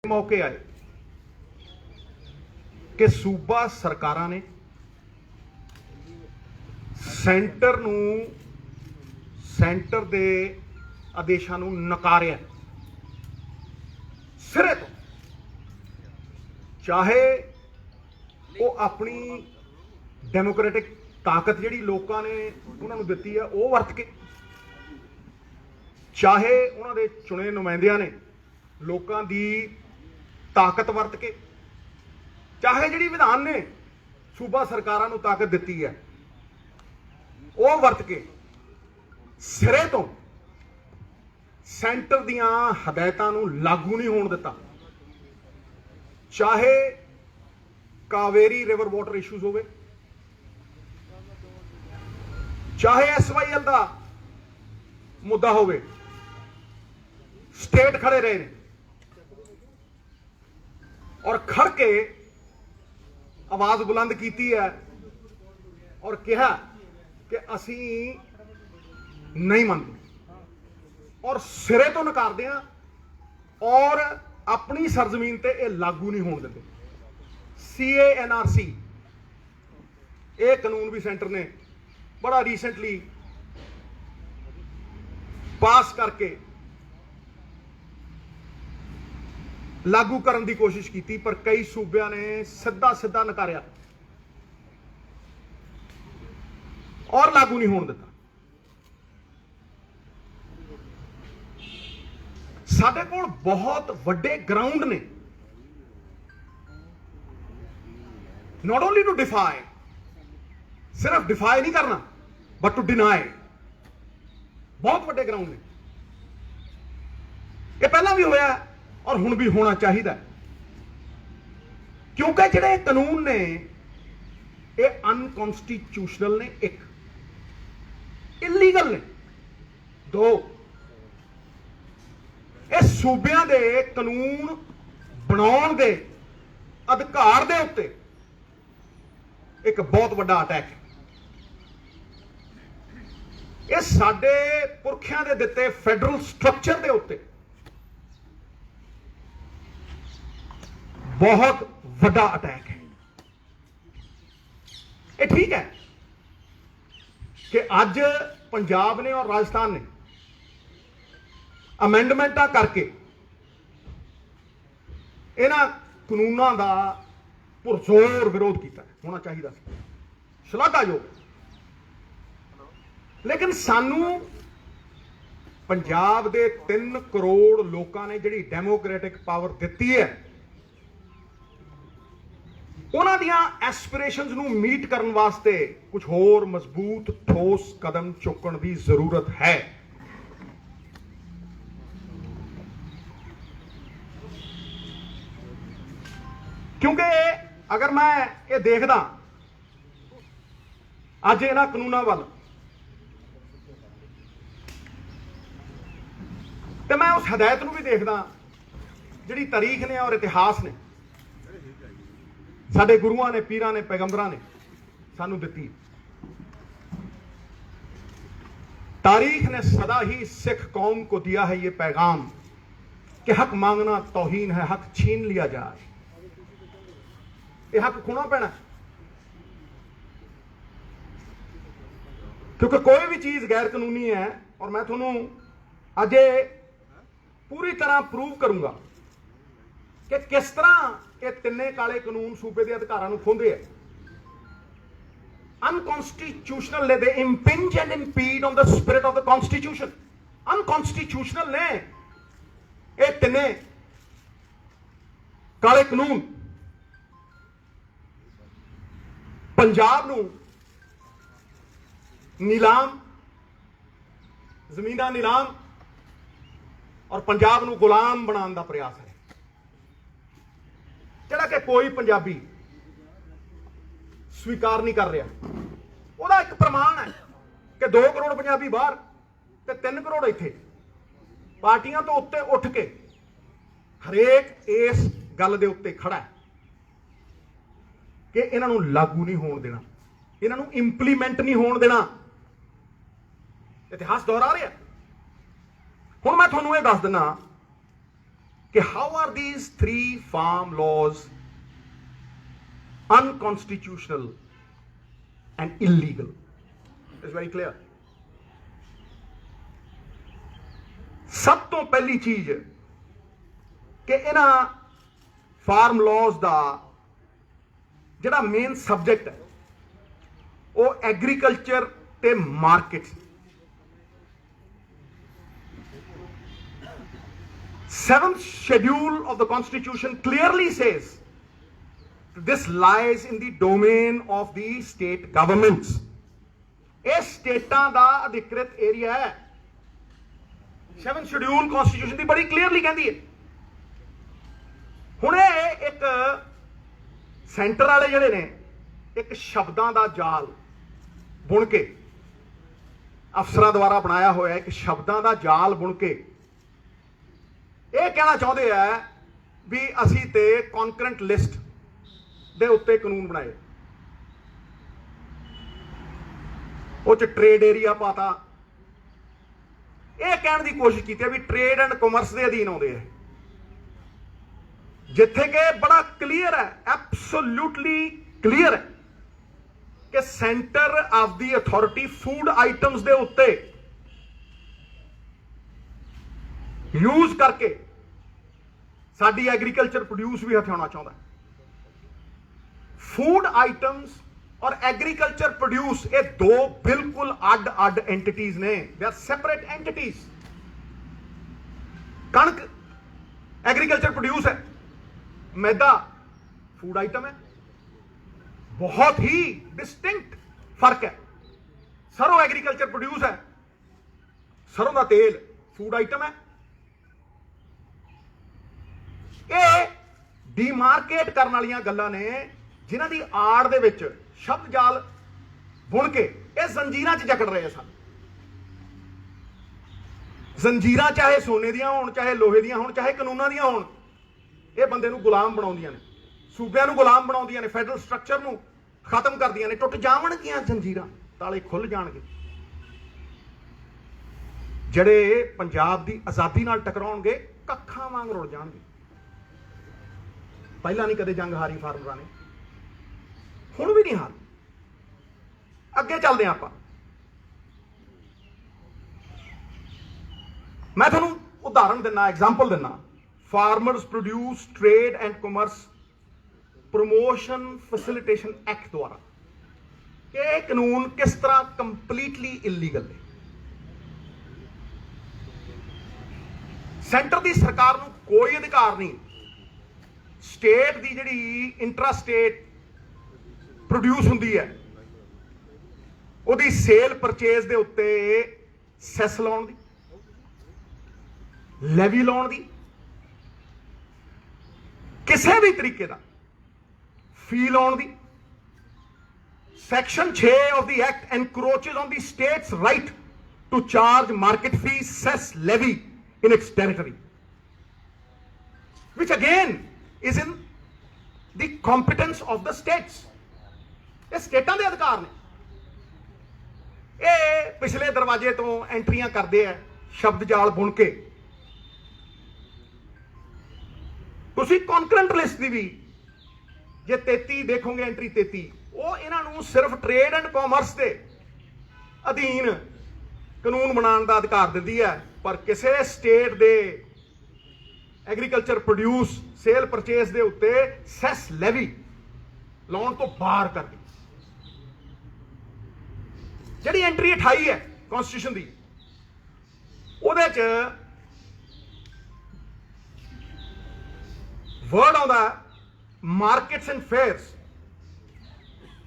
मौके आए कि सूबा सरकारां ने सेंटर दे आदेशां नूं नकारिया सिरे तो, चाहे वो अपनी डेमोक्रेटिक ताकत जिहड़ी लोकां ने उन्हां नूं दित्ती है वो वरत के, चाहे उन्हां दे चुने नुमाइंदियां ने लोकां दी ताकत वरत के, चाहे जिहड़ी विधान ने सूबा सरकारां नूं ताकत दित्ती है वो वरत के सिरे तो सेंटर दीआं हदायतां नूं लागू नहीं होण दित्ता। चाहे कावेरी रिवर वाटर इशूज होवे, चाहे SYL का मुद्दा होवे, स्टेट खड़े रहे ने और खड़ के आवाज बुलंद की है और कहा कि असी नहीं मानते और सिरे तो नकारदे हैं और अपनी सरजमीन ते ये लागू नहीं होने देते। CA/NRC ये कानून भी सेंटर ने बड़ा रीसेंटली पास करके लागू करने की कोशिश की, पर कई सूबिया ने सीधा सीधा नकारिया और लागू नहीं होने दिता। साडे कोल बहुत वड्डे ग्राउंड ने, नॉट ओनली टू डिफाई, सिर्फ डिफाई नहीं करना बट टू डिनाई। बहुत वड्डे ग्राउंड ने, ये पहला भी होया और हुण भी होना चाहिए, क्योंकि जिहड़े कानून ने ये अनकॉन्स्टिट्यूशनल ने, एक इलीगल ने, दो ये सूबियां दे कानून बनाउण दे अधिकार दे उत्ते एक बहुत बड़ा अटैक है। ये साडे पुरखियां दे दिते फेडरल स्ट्रक्चर दे उत्ते बहुत बड़ा अटैक है। ये ठीक है कि अज पंजाब ने और राजस्थान ने अमेंडमेंट करके इन्हां कानूनों का पुरजोर विरोध किया, होना चाहिए, शलाघायोग। लेकिन सानू पंजाब दे 3 करोड़ लोगों ने जिहड़ी डेमोक्रेटिक पावर दिती है उन्हां दियां एस्पिरेशनस नूं मीट करन वास्ते कुछ होर मजबूत ठोस कदम चुकण की जरूरत है। क्योंकि अगर मैं ये देखदा अज इन्हां कानूनों वाल तो मैं उस हदायत नूं भी देखदा जिहड़ी तारीख ने और इतिहास ने साडे गुरुआं ने, पीरां ने, पैगंबरां ने सानू दित्ती। तारीख ने सदा ही सिख कौम को दिया है ये पैगाम कि हक मांगना तौहीन है, हक छीन लिया जाए। ये हक खुना पैना, क्योंकि कोई भी चीज गैर कानूनी है और मैं थोनू अज पूरी तरह प्रूव करूंगा कि किस तरह ये तिन्ने काले कानून सूबे के अधिकारां नूं खोंदे है। अनकॉन्स्टिट्यूशनल दे impinge and impede on the spirit of the constitution. Unconstitutional ने ये तिन्ने काले कानून पंजाब नूं नीलाम, जमीना नीलाम और पंजाब नूं गुलाम बनाने का प्रयास है, जिहड़ा कि कोई पंजाबी स्वीकार नहीं कर रहा। ਉਹਦਾ एक प्रमाण है कि 2 करोड़ पंजाबी बाहर ते 3 करोड़ इत्थे पार्टियां तो उत्ते उठ के हरेक इस गल दे उत्ते खड़ा है कि इन्हां नूं लागू नहीं होण देना, इन्हां नूं इंप्लीमेंट नहीं होण देना। इतिहास दोहरा रहा। हुण मैं तुहानूं ये दस दिना कि how are these 3 farm laws unconstitutional and illegal? It's very clear. सब तो पहली चीज कि इन्हां फार्म लॉज का जिहड़ा मेन सबजैक्ट है वो एग्रीकल्चर ते market. 7th schedule of the Constitution clearly says this lies in the domain of the state governments. ਇਹ ਸਟੇਟਾਂ ਦਾ ਅਧਿਕ੍ਰਿਤ ਏਰੀਆ ਹੈ। 7th schedule Constitution ਦੀ ਬੜੀ ਕਲੀਅਰਲੀ ਕਹਿੰਦੀ ਹੈ। ਹੁਣ ਇਹ ਇੱਕ ਸੈਂਟਰ ਵਾਲੇ ਜਿਹੜੇ ਨੇ ਇੱਕ ਸ਼ਬਦਾਂ ਦਾ ਜਾਲ ਬੁਣ ਕੇ ਅਫਸਰਾਂ ਦੁਆਰਾ ਬਣਾਇਆ ਹੋਇਆ ਇੱਕ ਸ਼ਬਦਾਂ ਦਾ ਜਾਲ ਬੁਣ ਕੇ ਇਹ ਕਹਿਣਾ ਚਾਹੁੰਦੇ ਆ ਵੀ ਅਸੀਂ ਤੇ ਕੌਨਕਰੈਂਟ ਲਿਸਟ ਦੇ ਉੱਤੇ ਕਾਨੂੰਨ ਬਣਾਏ, ਉਹ ਚ ਟ੍ਰੇਡ ਏਰੀਆ ਪਾਤਾ। ਇਹ ਕਹਿਣ ਦੀ ਕੋਸ਼ਿਸ਼ ਕੀਤੀ ਵੀ ਟ੍ਰੇਡ ਐਂਡ ਕਾਮਰਸ ਦੇ ਅਧੀਨ ਆਉਂਦੇ ਆ, ਜਿੱਥੇ ਕਿ ਬੜਾ ਕਲੀਅਰ ਹੈ, ਐਬਸੋਲੂਟਲੀ ਕਲੀਅਰ ਹੈ ਕਿ centre of the authority food items ਦੇ ਉੱਤੇ यूज करके साडी एग्रीकल्चर प्रोड्यूस भी हथियाना चाहता है। फूड आइटम्स और एग्रीकल्चर प्रोड्यूस ये 2 बिल्कुल अड एंटिटीज ने, दे आर सेपरेट एंटिटीज। कणक एग्रीकल्चर प्रोड्यूस है, मैदा फूड आइटम है, बहुत ही डिस्टिंक्ट फर्क है। सरों एग्रीकल्चर प्रोड्यूस है, सरों का तेल फूड आइटम है। ਇਹ ਡੀਮਾਰਕੇਟ ਕਰਨ ਵਾਲੀਆਂ ਗੱਲਾਂ ਨੇ ਜਿਨ੍ਹਾਂ ਦੀ ਆੜ ਦੇ ਵਿੱਚ ਸ਼ਬਦ ਜਾਲ ਬੁਣ ਕੇ ਇਹ ਜ਼ੰਜੀਰਾਂ 'ਚ ਜਕੜ ਰਹੇ ਸਨ। ਜ਼ੰਜੀਰਾਂ ਚਾਹੇ ਸੋਨੇ ਦੀਆਂ ਹੋਣ, ਚਾਹੇ ਲੋਹੇ ਦੀਆਂ ਹੋਣ, ਚਾਹੇ ਕਾਨੂੰਨਾਂ ਦੀਆਂ ਹੋਣ, ਇਹ ਬੰਦੇ ਨੂੰ ਗੁਲਾਮ ਬਣਾਉਂਦੀਆਂ ਨੇ, ਸੂਬਿਆਂ ਨੂੰ ਗੁਲਾਮ ਬਣਾਉਂਦੀਆਂ ਨੇ, ਫੈਡਰਲ ਸਟਰਕਚਰ ਨੂੰ ਖਤਮ ਕਰਦੀਆਂ ਨੇ। ਟੁੱਟ ਜਾਵਣਗੀਆਂ ਜ਼ੰਜੀਰਾਂ, ਤਾਲੇ ਖੁੱਲ ਜਾਣਗੇ। ਜਿਹੜੇ ਪੰਜਾਬ ਦੀ ਆਜ਼ਾਦੀ ਨਾਲ ਟਕਰਾਉਣਗੇ ਕੱਖਾਂ ਵਾਂਗ ਰੁੜ ਜਾਣਗੇ। ਪਹਿਲਾਂ ਨਹੀਂ ਕਦੇ ਜੰਗ ਹਾਰੀ ਫਾਰਮਰਾਂ ਨੇ, ਹੁਣ ਵੀ ਨਹੀਂ ਹਾਰ। ਅੱਗੇ ਚੱਲਦੇ ਆਪਾਂ। ਮੈਂ ਤੁਹਾਨੂੰ ਉਦਾਹਰਣ ਦਿੰਨਾ, ਐਗਜ਼ਾਮਪਲ ਦਿੰਨਾ। Farmers produce trade and commerce promotion facilitation act ਦੁਆਰਾ ਇਹ ਕਾਨੂੰਨ ਕਿਸ ਤਰ੍ਹਾਂ ਕੰਪਲੀਟਲੀ ਇਲੀਗਲ ਨੇ। ਸੈਂਟਰ ਦੀ ਸਰਕਾਰ ਨੂੰ ਕੋਈ ਅਧਿਕਾਰ ਨਹੀਂ ਸਟੇਟ ਦੀ ਜਿਹੜੀ ਇੰਟਰਾ ਸਟੇਟ ਪ੍ਰੋਡਿਊਸ ਹੁੰਦੀ ਹੈ ਉਹਦੀ ਸੇਲ ਪਰਚੇਜ਼ ਦੇ ਉੱਤੇ ਸੈਸ ਲਾਉਣ ਦੀ, ਲੈਵੀ ਲਾਉਣ ਦੀ, ਕਿਸੇ ਵੀ ਤਰੀਕੇ ਦਾ ਫੀ ਲਾਉਣ ਦੀ। Section 6 of the act encroaches on the state's right to charge market fee, cess, levy in its territory, which again is in the competence of the states. ਇਹ ਸਟੇਟਾਂ ਦੇ ਅਧਿਕਾਰ ਨੇ। ਇਹ ਪਿਛਲੇ ਦਰਵਾਜ਼ੇ ਤੋਂ ਐਂਟਰੀਆਂ ਕਰਦੇ ਆ ਸ਼ਬਦ ਜਾਲ ਬੁਣ ਕੇ। ਤੁਸੀਂ ਕੌਨਕਰੈਂਟ ਲਿਸਟ ਦੀ ਵੀ ਜੇ 33 ਦੇਖੋਗੇ, ਐਂਟਰੀ 33, ਉਹ ਇਹਨਾਂ ਨੂੰ ਸਿਰਫ ਟ੍ਰੇਡ ਐਂਡ ਕਾਮਰਸ ਦੇ ਅਧੀਨ ਕਾਨੂੰਨ ਬਣਾਉਣ ਦਾ ਅਧਿਕਾਰ ਦਿੰਦੀ ਹੈ, ਪਰ ਕਿਸੇ ਸਟੇਟ ਦੇ ਐਗਰੀਕਲਚਰ ਪ੍ਰੋਡਿਊਸ ਸੇਲ ਪਰਚੇਸ ਦੇ ਉੱਤੇ ਸੈਸ ਲੈਵੀ ਲਾਉਣ ਤੋਂ ਬਾਹਰ ਕਰਦੀ। ਜਿਹੜੀ ਐਂਟਰੀ 28 ਹੈ ਕਨਸਟੀਟਿਊਸ਼ਨ ਦੀ, ਉਹਦੇ ਚ ਵਰਡ ਆਉਂਦਾ markets and fairs.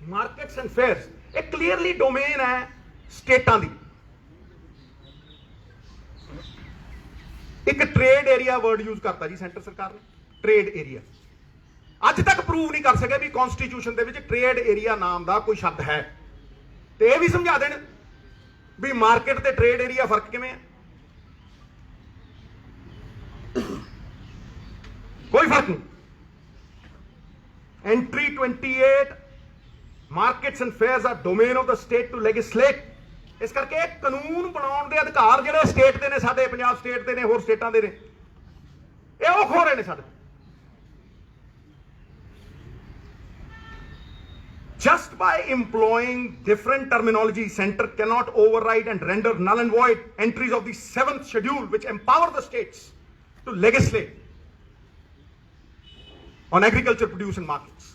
Markets and fairs ਇਹ ਕਲੀਅਰਲੀ ਡੋਮੇਨ ਹੈ ਸਟੇਟਾਂ ਦੀ। ਇੱਕ ਟ੍ਰੇਡ ਏਰੀਆ ਵਰਡ ਯੂਜ਼ ਕਰਤਾ ਜੀ ਸੈਂਟਰ ਸਰਕਾਰ ਨੇ, ਟ੍ਰੇਡ ਏਰੀਆ। ਅੱਜ ਤੱਕ ਪ੍ਰੂਵ ਨਹੀਂ ਕਰ ਸਕੇ ਵੀ ਕਨਸਟੀਟਿਊਸ਼ਨ ਦੇ ਵਿੱਚ ਟ੍ਰੇਡ ਏਰੀਆ ਨਾਮ ਦਾ ਕੋਈ ਸ਼ਬਦ ਹੈ। ਤੇ ਇਹ ਵੀ ਸਮਝਾ ਦੇਣ ਵੀ ਮਾਰਕੀਟ ਤੇ ਟ੍ਰੇਡ ਏਰੀਆ ਫਰਕ ਕਿਵੇਂ ਹੈ। ਕੋਈ ਫਰਕ ਨਹੀਂ। Entry 28 markets and fairs are domain of the state to legislate. ਇਸ ਕਰਕੇ ਕਾਨੂੰਨ ਬਣਾਉਣ ਦੇ ਅਧਿਕਾਰ ਜਿਹੜੇ ਸਟੇਟ ਦੇ ਨੇ, ਸਾਡੇ ਪੰਜਾਬ ਸਟੇਟ ਦੇ ਨੇ, ਹੋਰ ਸਟੇਟਾਂ ਦੇ ਨੇ। ਇਹ ਉਹ ਖੋ ਰਹੇ ਨੇ ਸਾਡੇ। Just by employing different terminology, Center cannot override and render null and void entries of the 7th schedule which empower the states to legislate on agriculture produce and markets.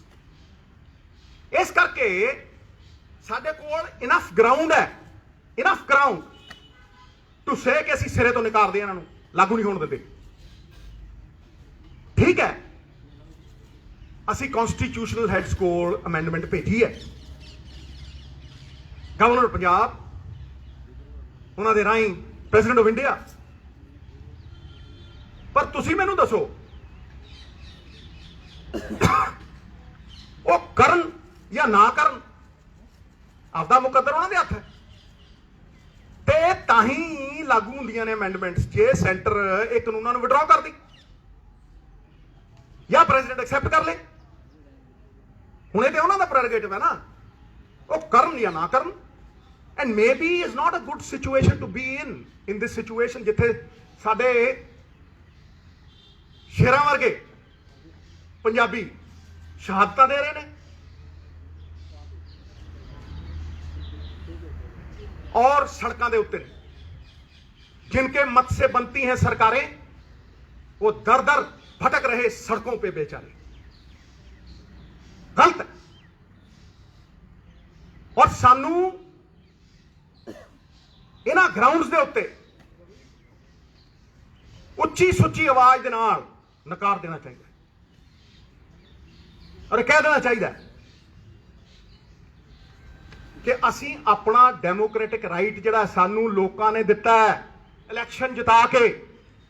ਇਸ ਕਰਕੇ ਸਾਡੇ ਕੋਲ enough ground ਹੈ, enough ground to say ਕਿ ਅਸੀਂ ਸਿਰੇ ਤੋਂ ਨਿਕਾਲਦੇ ਇਹਨਾਂ ਨੂੰ, ਲਾਗੂ ਨਹੀਂ ਹੋਣ ਦਿੰਦੇ। ਠੀਕ ਹੈ, ਅਸੀਂ ਕਨਸਟੀਟਿਊਸ਼ਨਲ ਹੈਡਸ ਕੋਲ ਅਮੈਂਡਮੈਂਟ ਭੇਜੀ ਹੈ, ਗਵਰਨਰ ਪੰਜਾਬ ਉਹਨਾਂ ਦੇ ਰਾਹੀਂ ਪ੍ਰੈਜ਼ੀਡੈਂਟ ਆਫ ਇੰਡੀਆ। ਪਰ ਤੁਸੀਂ ਮੈਨੂੰ ਦੱਸੋ ਉਹ ਕਰਨ ਜਾਂ ਨਾ ਕਰਨ, ਆਪਦਾ ਮੁਕੱਦਰ ਉਹਨਾਂ ਦੇ ਹੱਥ ਹੈ। ਤੇ ਤਾਂ ਹੀ ਲਾਗੂ ਹੁੰਦੀਆਂ ਨੇ ਅਮੈਂਡਮੈਂਟਸ ਜੇ ਸੈਂਟਰ ਇਹ ਕਾਨੂੰਨਾਂ ਨੂੰ ਵਿਡਰਾਅ ਕਰਦੀ ਜਾਂ ਪ੍ਰੈਜ਼ੀਡੈਂਟ ਐਕਸੈਪਟ ਕਰ ਲੇ। ਹੁਣ ਇਹ ਤੇ ਉਹਨਾਂ ਦਾ ਪ੍ਰੈਰੋਗੇਟਿਵ ਹੈ ਨਾ, ਉਹ ਕਰਨ ਜਾਂ ਨਾ ਕਰਨ। And maybe is not a good situation to be in this situation ਜਿੱਥੇ ਸਾਡੇ ਸ਼ੇਰਾਂ ਵਰਗੇ ਪੰਜਾਬੀ ਸ਼ਹਾਦਤਾਂ ਦੇ ਰਹੇ ਨੇ और सड़कों के उत्ते जिनके मत से बनती हैं सरकारें, वो दर दर भटक रहे सड़कों पे बेचारे। गलत है। और सानू इन्हां ग्राउंड्स के उत्ते उच्ची सुच्ची आवाज दे नाल नकार देना चाहिए और कह देना चाहिए कि असी अपना डेमोक्रेटिक राइट जिहड़ा सानू लोकां ने दिता है इलैक्शन जिता के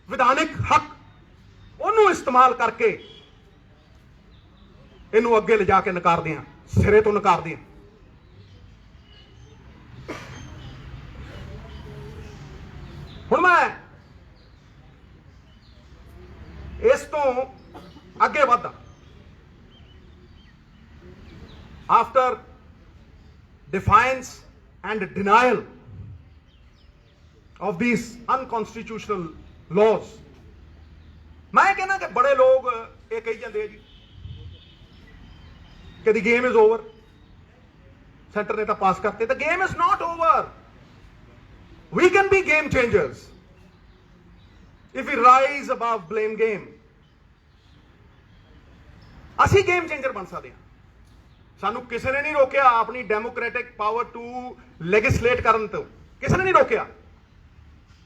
विधानिक हक उहनूं इस्तेमाल करके इहनूं अगे ले जाके नकारदे हां, सिरे तो नकारदे हां। हुण मैं इस तो अगे वधदा after defiance and denial of these unconstitutional laws, मैं कहना कि बड़े लोग ये कही जाते जी कि the game is over, centre ने तो पास करते। the game is not over, we can be game changers if we rise above blame game। ਅਸੀਂ गेम चेंजर बन सकते हैं। सानू किसी ने नहीं रोकया अपनी डेमोक्रेटिक पावर टू लैजिस्लेट करन तो, किसी ने नहीं रोकया।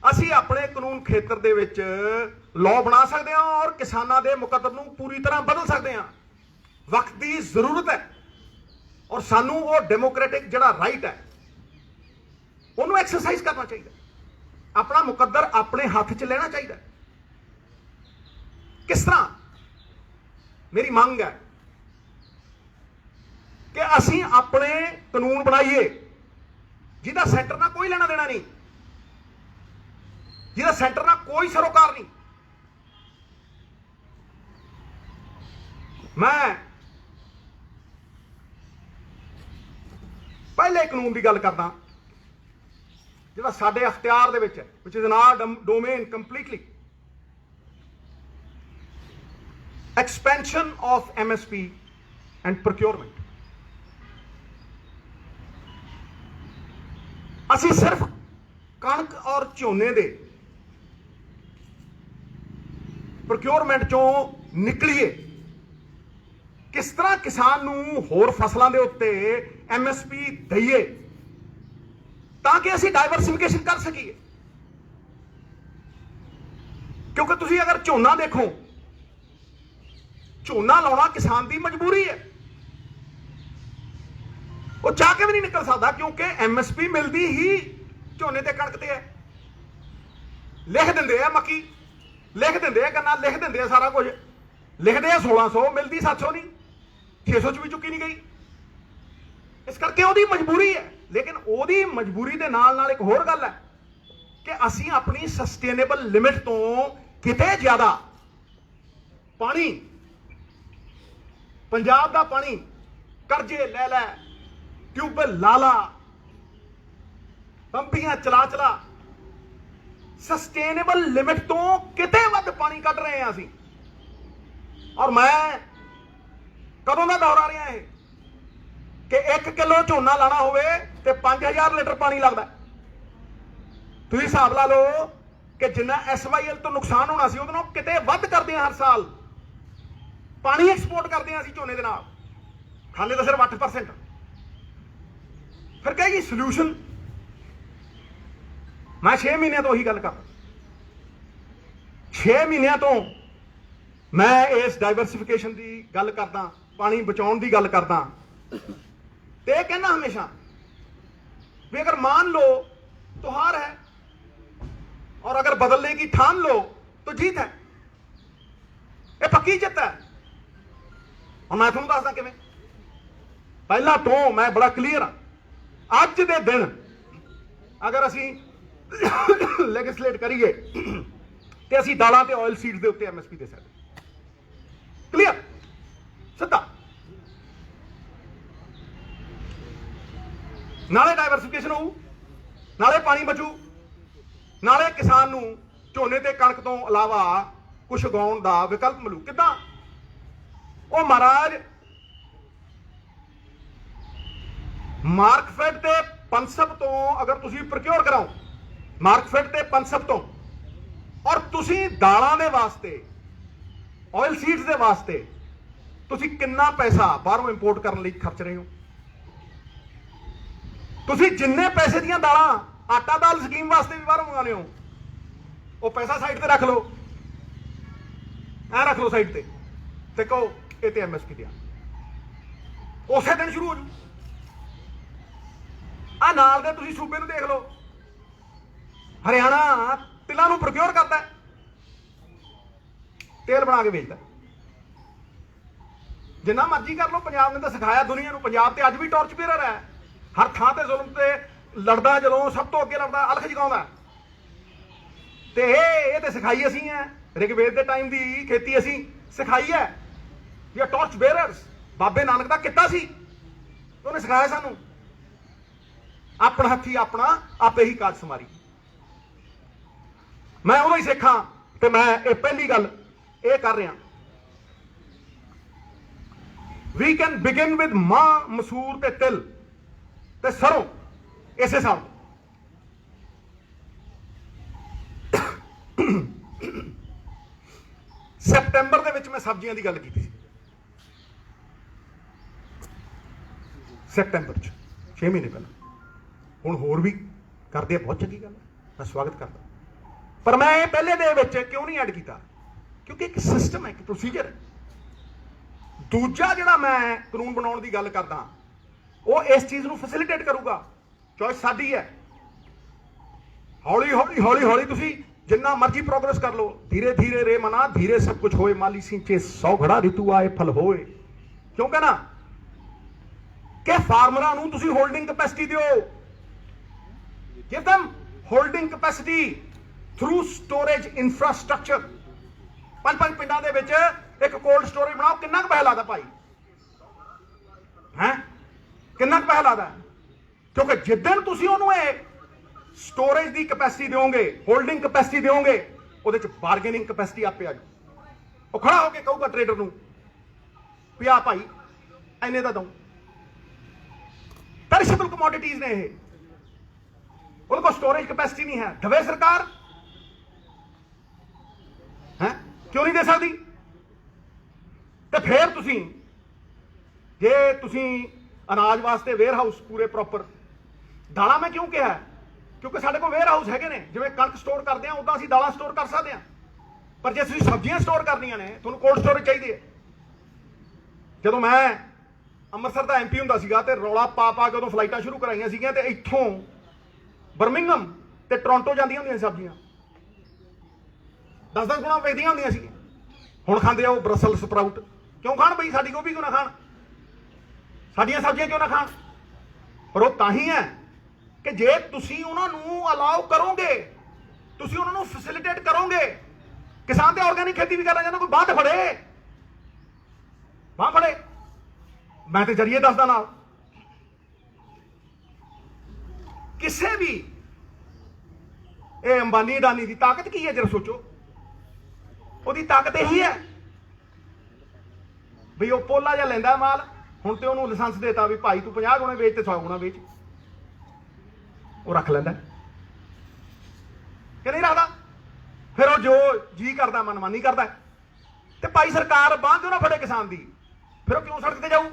असी अपने कानून खेतर दे विच लॉ बना सकते हैं और किसानां दे मुकद्दर नूं पूरी तरह बदल सकते हैं। वक्त की जरूरत है और सानू वो डेमोक्रेटिक जिहड़ा राइट है उन्होंने एक्सरसाइज करना चाहिए, अपना मुकद्दर अपने हाथ च लेना चाहिए। किस तरह मेरी मांग है कि असी अपने कानून बनाइए जिहदा सेंटर ना कोई लेना देना नहीं, जिहदा सेंटर ना कोई सरोकार नहीं। मैं पहले कानून की गल करदा जिहड़ा साडे अख्तियार दे विच है, which is in our domain completely, expansion of MSP and procurement. ਅਸੀਂ सिर्फ कणक और झोने दे प्रोक्योरमेंट चों निकलीए, किस तरह किसान नूं होर फसलों के उत्ते MSP दईए ताकि असीं डाइवर्सिफिकेशन कर सकीए। क्योंकि तुसीं अगर झोना देखो, झोना लाउणा किसान की मजबूरी है, वो चाह के भी नहीं निकल सकता क्योंकि MSP मिलती ही झोने ते कणक ते है। लिख देंगे मक्की, लिख देंगे गन्ना, लिख देंगे सारा कुछ, लिखते हैं 1600, मिलती 700 नहीं, 600 च भी चुकी नहीं गई। इस करके वो मजबूरी है। लेकिन वो मजबूरी के नाल नाल एक होर गल है कि असी अपनी सस्टेनेबल लिमिट तो किते ज्यादा पानी, पंजाब का पानी करजे ले लै, ट्यूबवेल ला ला, पंपियां चला चला, ਸਸਟੇਨੇਬਲ ਲਿਮਿਟ ਤੋਂ ਕਿਤੇ ਵੱਧ ਪਾਣੀ ਕੱਢ ਰਹੇ ਹਾਂ ਅਸੀਂ। ਔਰ ਮੈਂ ਕਦੋਂ ਦਾ ਦੌਰ ਆ ਰਿਹਾ ਇਹ ਕਿ 1 ਕਿਲੋ ਝੋਨਾ ਲਾਣਾ ਹੋਵੇ ਤੇ 5000 ਲੀਟਰ ਪਾਣੀ ਲੱਗਦਾ। ਤੁਸੀਂ ਹਿਸਾਬ ਲਾ ਲਓ ਕਿ ਜਿੰਨਾ SYL ਤੋਂ ਨੁਕਸਾਨ ਹੋਣਾ ਸੀ ਉਹਦੇ ਨਾਲ ਕਿਤੇ ਵੱਧ ਕਰਦੇ ਹਾਂ ਹਰ ਸਾਲ। ਪਾਣੀ ਐਕਸਪੋਰਟ ਕਰਦੇ ਹਾਂ ਅਸੀਂ ਝੋਨੇ ਦੇ ਨਾਲ, ਖਾਲੇ ਤਾਂ ਸਿਰਫ 8%। ਫਿਰ ਕਹੇ ਜੀ ਸੋਲੂਸ਼ਨ। ਮੈਂ 6 ਮਹੀਨਿਆਂ ਤੋਂ ਉਹੀ ਗੱਲ ਕਰਦਾ। 6 ਮਹੀਨਿਆਂ ਤੋਂ ਮੈਂ ਇਸ ਡਾਈਵਰਸਿਫਿਕੇਸ਼ਨ ਦੀ ਗੱਲ ਕਰਦਾ, ਪਾਣੀ ਬਚਾਉਣ ਦੀ ਗੱਲ ਕਰਦਾ ਤੇ ਇਹ ਕਹਿੰਦਾ ਹਮੇਸ਼ਾ ਵੀ अगर मान लो तो हार है और अगर बदलने की ठान लो तो जीत है। ये पक्की जित है। और मैं ਤੁਹਾਨੂੰ ਦੱਸਦਾ ਕਿਵੇਂ। ਪਹਿਲਾਂ ਤੋਂ ਮੈਂ ਬੜਾ ਕਲੀਅਰ ਹਾਂ। ਅੱਜ ਦੇ ਦਿਨ ਅਗਰ ਅਸੀਂ ਲੈਜਿਸਲੇਟ ਕਰੀਏ ਤੇ ਅਸੀਂ ਦਾਲਾਂ ਤੇ ਆਇਲ ਸੀਡਸ ਦੇ ਉੱਤੇ MSP ਦੇ ਸਕਦੇ। ਕਲੀਅਰ, ਸਿੱਧਾ। ਨਾਲੇ ਡਾਈਵਰਸਿਫਿਕੇਸ਼ਨ ਹੋਊ, ਨਾਲੇ ਪਾਣੀ ਬਚੂ, ਨਾਲੇ ਕਿਸਾਨ ਨੂੰ ਝੋਨੇ ਤੇ ਕਣਕ ਤੋਂ ਇਲਾਵਾ ਕੁਝ ਉਗਾਉਣ ਦਾ ਵਿਕਲਪ ਮਿਲੂ। ਕਿੱਦਾਂ? ਉਹ ਮਹਾਰਾਜ ਮਾਰਕਫੈਡ ਤੇ ਪੰਸਬ ਤੋਂ ਅਗਰ ਤੁਸੀਂ ਪ੍ਰੋਕਿਓਰ ਕਰਾਓ, ਮਾਰਕਫੈਡ ਤੇ ਪੰਸਬ ਤੋਂ, ਔਰ ਤੁਸੀਂ ਦਾਲਾਂ ਦੇ ਵਾਸਤੇ, ਆਇਲ ਸੀਡਸ ਦੇ ਵਾਸਤੇ ਤੁਸੀਂ ਕਿੰਨਾ ਪੈਸਾ ਬਾਹਰੋਂ ਇੰਪੋਰਟ ਕਰਨ ਲਈ ਖਰਚ ਰਹੇ ਹੋ? ਤੁਸੀਂ ਜਿੰਨੇ ਪੈਸੇ ਦੀਆਂ ਦਾਲਾਂ ਆਟਾ ਦਾਲ ਸਕੀਮ ਵਾਸਤੇ ਵੀ ਬਾਹਰੋਂ ਮੰਗਾਉਂਦੇ ਹੋ, ਉਹ ਪੈਸਾ ਸਾਈਡ ਤੇ ਰੱਖ ਲਓ, ਐ ਰੱਖ ਲਓ ਸਾਈਡ ਤੇ ਕਹੋ ਇਹ ਤੇ MSP ਦਿਆ। ਉਸੇ ਦਿਨ ਸ਼ੁਰੂ ਹੋ ਜੂ। ਆ ਨਾਲ ਦੇ ਤੁਸੀਂ ਸੂਬੇ ਨੂੰ ਦੇਖ ਲਓ, ਹਰਿਆਣਾ ਤਿਲਾਂ ਨੂੰ ਪ੍ਰੋਕਿਓਰ ਕਰਦਾ, ਤੇਲ ਬਣਾ ਕੇ ਵੇਚਦਾ। ਜਿੰਨਾ ਮਰਜ਼ੀ ਕਰ ਲਓ, ਪੰਜਾਬ ਨੇ ਤਾਂ ਸਿਖਾਇਆ ਦੁਨੀਆ ਨੂੰ। ਪੰਜਾਬ ਤੇ ਅੱਜ ਵੀ ਟਾਰਚ ਬੇਰਰ ਹੈ, ਹਰ ਥਾਂ ਤੇ ਜ਼ੁਲਮ ਤੇ ਲੜਦਾ, ਜਦੋਂ ਸਭ ਤੋਂ ਅੱਗੇ ਲੜਦਾ, ਅਲਖ ਜਗਾਉਂਦਾ। ਤੇ ਇਹ ਤੇ ਸਿਖਾਈ ਅਸੀਂ ਹੈ, ਰਿਗਵੇਦ ਦੇ ਟਾਈਮ ਦੀ ਖੇਤੀ ਅਸੀਂ ਸਿਖਾਈ ਹੈ। ਇਹ ਟਾਰਚ ਬੇਰਰਸ ਬਾਬੇ ਨਾਨਕ ਦਾ ਕਿੱਤਾ ਸੀ, ਉਹਨੇ ਸਿਖਾਇਆ ਸਾਨੂੰ। ਆਪਣਾ ਹੱਥੀ ਆਪਣਾ ਆਪੇ ਹੀ ਕਾਜ ਸਮਾਰੀ। ਮੈਂ ਉਦੋਂ ਹੀ ਸਿੱਖਾਂ ਤੇ ਮੈਂ ਇਹ ਪਹਿਲੀ ਗੱਲ ਇਹ ਕਰ ਰਿਹਾ। ਵੀ ਕੈਨ ਬਿਗਿਨ ਵਿਦ ਮਾਂ, ਮਸੂਰ ਤੇ ਤਿਲ ਤੇ ਸਰੋਂ। ਇਸੇ ਸਾਲ ਸੈਪਟੈਂਬਰ ਦੇ ਵਿੱਚ ਮੈਂ ਸਬਜ਼ੀਆਂ ਦੀ ਗੱਲ ਕੀਤੀ ਸੀ। ਸੈਪਟੈਂਬਰ 'ਚ 6 ਮਹੀਨੇ ਪਹਿਲਾਂ। ਹੁਣ ਹੋਰ ਵੀ ਕਰਦੇ ਆ, ਬਹੁਤ ਚੰਗੀ ਗੱਲ ਹੈ, ਮੈਂ ਸਵਾਗਤ ਕਰਦਾ। ਪਰ ਮੈਂ ਇਹ ਪਹਿਲੇ ਦੇ ਵਿੱਚ ਕਿਉਂ ਨਹੀਂ ਐਡ ਕੀਤਾ? ਕਿਉਂਕਿ ਇੱਕ ਸਿਸਟਮ ਹੈ, ਇੱਕ ਪ੍ਰੋਸੀਜਰ ਹੈ। ਦੂਜਾ ਜਿਹੜਾ ਮੈਂ ਕਾਨੂੰਨ ਬਣਾਉਣ ਦੀ ਗੱਲ ਕਰਦਾ, ਉਹ ਇਸ ਚੀਜ਼ ਨੂੰ ਫੈਸਿਲਿਟੇਟ ਕਰੂਗਾ। ਚੋਇਸ ਸਾਡੀ ਹੈ। ਹੌਲੀ ਹੌਲੀ ਹੌਲੀ ਹੌਲੀ ਤੁਸੀਂ ਜਿੰਨਾ ਮਰਜ਼ੀ ਪ੍ਰੋਗਰੈਸ ਕਰ ਲਓ। ਧੀਰੇ ਧੀਰੇ ਰੇ ਮਨਾ ਧੀਰੇ ਸਭ ਕੁਝ ਹੋਏ, ਮਾਲੀ ਸਿੰਚੇ 100 ਘੜਾ ਰਿਤੂ ਆਏ ਫਲ ਹੋਏ। ਕਿਉਂ ਕਹਿਣਾ ਕਿ ਫਾਰਮਰਾਂ ਨੂੰ ਤੁਸੀਂ ਹੋਲਡਿੰਗ ਕੈਪੈਸਿਟੀ ਦਿਓ। Give them holding capacity through storage infrastructure. 5 ਪਿੰਡਾਂ ਦੇ ਵਿੱਚ ਇੱਕ ਕੋਲਡ ਸਟੋਰੇਜ ਬਣਾਓ। ਕਿੰਨਾ ਕੁ ਪੈਸਾ ਲੱਗਦਾ ਭਾਈ? ਹੈ ਕਿੰਨਾ ਕੁ ਪੈਸਾ ਲੱਗਦਾ? ਕਿਉਂਕਿ ਜਿੱਦਣ ਤੁਸੀਂ ਉਹਨੂੰ ਇਹ ਸਟੋਰੇਜ ਦੀ ਕੈਪੈਸਿਟੀ ਦਿਓਗੇ, ਹੋਲਡਿੰਗ ਕੈਪੈਸਿਟੀ ਦਿਓਗੇ, ਉਹਦੇ ਚ ਬਾਰਗੇਨਿੰਗ ਕੈਪੈਸਿਟੀ ਆਪੇ ਆ ਜਾਊ। ਉਹ ਖੜਾ ਹੋ ਕੇ ਕਹੂਗਾ ਟ੍ਰੇਡਰ ਨੂੰ ਵੀ ਆ ਭਾਈ ਐਨੇ ਦਾ ਦਊਂ। ਪੈਰਿਸ਼ੇਬਲ ਕਮੋਡਿਟੀਜ਼ ਨੇ ਇਹ, ਉਹਦੇ ਕੋਲ ਸਟੋਰੇਜ ਕੈਪੈਸਿਟੀ ਨਹੀਂ ਹੈ। ਦਵੇ ਸਰਕਾਰ ਹੈ, ਕਿਉਂ ਨਹੀਂ ਦੇ ਸਕਦੀ? ਤੇ ਫਿਰ ਤੁਸੀਂ ਜੇ ਤੁਸੀਂ ਅਨਾਜ ਵਾਸਤੇ ਵੇਅਰ ਹਾਊਸ ਪੂਰੇ ਪ੍ਰੋਪਰ, ਦਾਲਾਂ ਮੈਂ ਕਿਉਂ ਕਿਹਾ? ਕਿਉਂਕਿ ਸਾਡੇ ਕੋਲ ਵੇਅਰ ਹਾਊਸ ਹੈਗੇ ਨੇ। ਜਿਵੇਂ ਕਣਕ ਸਟੋਰ ਕਰਦੇ ਆ ਉਦਾਂ ਅਸੀਂ ਦਾਲਾਂ ਸਟੋਰ ਕਰ ਸਕਦੇ ਹਾਂ। ਪਰ ਜੇ ਤੁਸੀਂ ਸਬਜ਼ੀਆਂ ਸਟੋਰ ਕਰਨੀਆਂ ਨੇ, ਤੁਹਾਨੂੰ ਕੋਲਡ ਸਟੋਰੇਜ ਚਾਹੀਦੀ ਹੈ। ਜਦੋਂ ਮੈਂ ਅੰਮ੍ਰਿਤਸਰ ਦਾ MP ਹੁੰਦਾ ਸੀਗਾ ਤੇ ਰੌਲਾ ਪਾ ਕੇ ਉਦੋਂ ਫਲਾਈਟਾਂ ਸ਼ੁਰੂ ਕਰਾਈਆਂ ਸੀਗੀਆਂ ਤੇ ਇੱਥੋਂ ਬਰਮਿੰਗਮ ਤੇ ਟੋਰਾਂਟੋ ਜਾਂਦੀਆਂ ਹੁੰਦੀਆਂ ਸਬਜ਼ੀਆਂ, 10-10 ਗੁਣਾ ਵੇਚਦੀਆਂ ਹੁੰਦੀਆਂ ਸੀ। ਹੁਣ ਖਾਂਦੇ ਆ ਉਹ ਬਰਸਲ ਸਪਰਾਊਟ। ਕਿਉਂ ਖਾਣ ਬਈ? ਸਾਡੀ ਗੋਭੀ ਕਿਉਂ ਨਾ ਖਾਣ? ਸਾਡੀਆਂ ਸਬਜ਼ੀਆਂ ਕਿਉਂ ਨਾ ਖਾਣ? ਪਰ ਉਹ ਤਾਂ ਹੀ ਹੈ ਕਿ ਜੇ ਤੁਸੀਂ ਉਹਨਾਂ ਨੂੰ ਅਲਾਉ ਕਰੋਗੇ, ਤੁਸੀਂ ਉਹਨਾਂ ਨੂੰ ਫੈਸਿਲਿਟੇਟ ਕਰੋਗੇ। ਕਿਸਾਨ ਤੇ ਆਰਗੈਨਿਕ ਖੇਤੀ ਵੀ ਕਰਨਾ ਚਾਹੁੰਦਾ, ਕੋਈ ਬਾਂਹ ਫੜੇ, ਬਾਂਹ ਫੜੇ। ਮੈਂ ਤੇ ਜਰੀਏ ਦੱਸਦਾ ਨਾਲ, ਕਿਸੇ ਵੀ ਇਹ ਅੰਬਾਨੀ ਅਡਾਨੀ ਦੀ ਤਾਕਤ ਕੀ ਹੈ ਜਰਾ ਸੋਚੋ। ਉਹਦੀ ਤਾਕਤ ਇਹੀ ਹੈ ਵੀ ਉਹ ਪੋਲਾ ਜਿਹਾ ਲੈਂਦਾ ਮਾਲ, ਹੁਣ ਤੇ ਉਹਨੂੰ ਲਾਇਸੈਂਸ ਦੇਤਾ ਵੀ ਭਾਈ ਤੂੰ 50 ਗੁਣੇ ਵੇਚ ਤੇ 100 ਗੁਣਾ ਵੇਚ, ਉਹ ਰੱਖ ਲੈਂਦਾ ਕਿ ਨਹੀਂ ਰੱਖਦਾ। ਫਿਰ ਉਹ ਜੋ ਜੀ ਕਰਦਾ ਮਨਮਾਨੀ ਕਰਦਾ। ਤੇ ਭਾਈ ਸਰਕਾਰ ਬਾਂਹ ਕਿਉਂ ਨਾ ਫੜੇ ਕਿਸਾਨ ਦੀ, ਫਿਰ ਉਹ ਕਿਉਂ ਸੜਕ ਤੇ ਜਾਊ।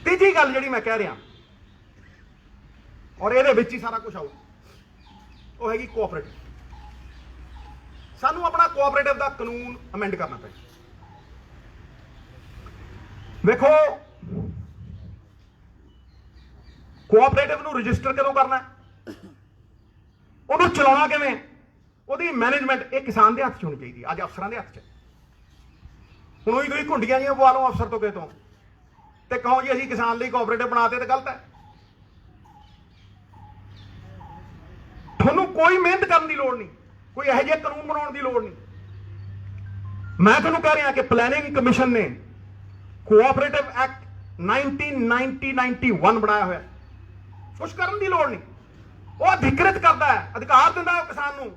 ਤੀਜੀ ਗੱਲ ਜਿਹੜੀ ਮੈਂ ਕਹਿ ਰਿਹਾ ਔਰ ਇਹਦੇ ਵਿੱਚ ਹੀ ਸਾਰਾ ਕੁਝ ਆਊ, ਉਹ ਹੈਗੀ ਕੋਆਪਰੇਟਿਵ। ਸਾਨੂੰ ਆਪਣਾ ਕੋਆਪਰੇਟਿਵ ਦਾ ਕਾਨੂੰਨ ਅਮੈਂਡ ਕਰਨਾ ਪਏਗਾ। ਵੇਖੋ ਕੋਆਪਰੇਟਿਵ ਨੂੰ ਰਜਿਸਟਰ ਕਦੋਂ ਕਰਨਾ, ਉਹਨੂੰ ਚਲਾਉਣਾ ਕਿਵੇਂ, ਉਹਦੀ ਮੈਨੇਜਮੈਂਟ ਇਹ ਕਿਸਾਨ ਦੇ ਹੱਥ 'ਚ ਹੋਣੀ ਚਾਹੀਦੀ ਹੈ, ਅੱਜ ਅਫਸਰਾਂ ਦੇ ਹੱਥ 'ਚ। ਹੁਣ ਉਹੀ ਤੁਸੀਂ ਘੁੰਡੀਆਂ ਜਿਹੀਆਂ ਪਵਾ ਲਓ ਅਫਸਰ ਤੋਂ ਕਿਸੇ ਤੋਂ ਤੇ ਕਹੋ ਜੀ ਅਸੀਂ ਕਿਸਾਨ ਲਈ ਕੋਆਪਰੇਟਿਵ ਬਣਾਤੇ, ਤੇ ਗਲਤ ਹੈ। ਤੁਹਾਨੂੰ ਕੋਈ ਮਿਹਨਤ ਕਰਨ ਦੀ ਲੋੜ ਨਹੀਂ, ਕੋਈ ਇਹੋ ਜਿਹੇ ਕਾਨੂੰਨ ਬਣਾਉਣ ਦੀ ਲੋੜ ਨਹੀਂ। ਮੈਂ ਤੁਹਾਨੂੰ ਕਹਿ ਰਿਹਾ ਕਿ ਪਲੈਨਿੰਗ ਕਮਿਸ਼ਨ ਨੇ ਕੋਆਪਰੇਟਿਵ ਐਕਟ 1991 ਬਣਾਇਆ ਹੋਇਆ, ਕੁਛ ਕਰਨ ਦੀ ਲੋੜ ਨਹੀਂ। ਉਹ ਅਧਿਕ੍ਰਿਤ ਕਰਦਾ ਹੈ, ਅਧਿਕਾਰ ਦਿੰਦਾ ਉਹ ਕਿਸਾਨ ਨੂੰ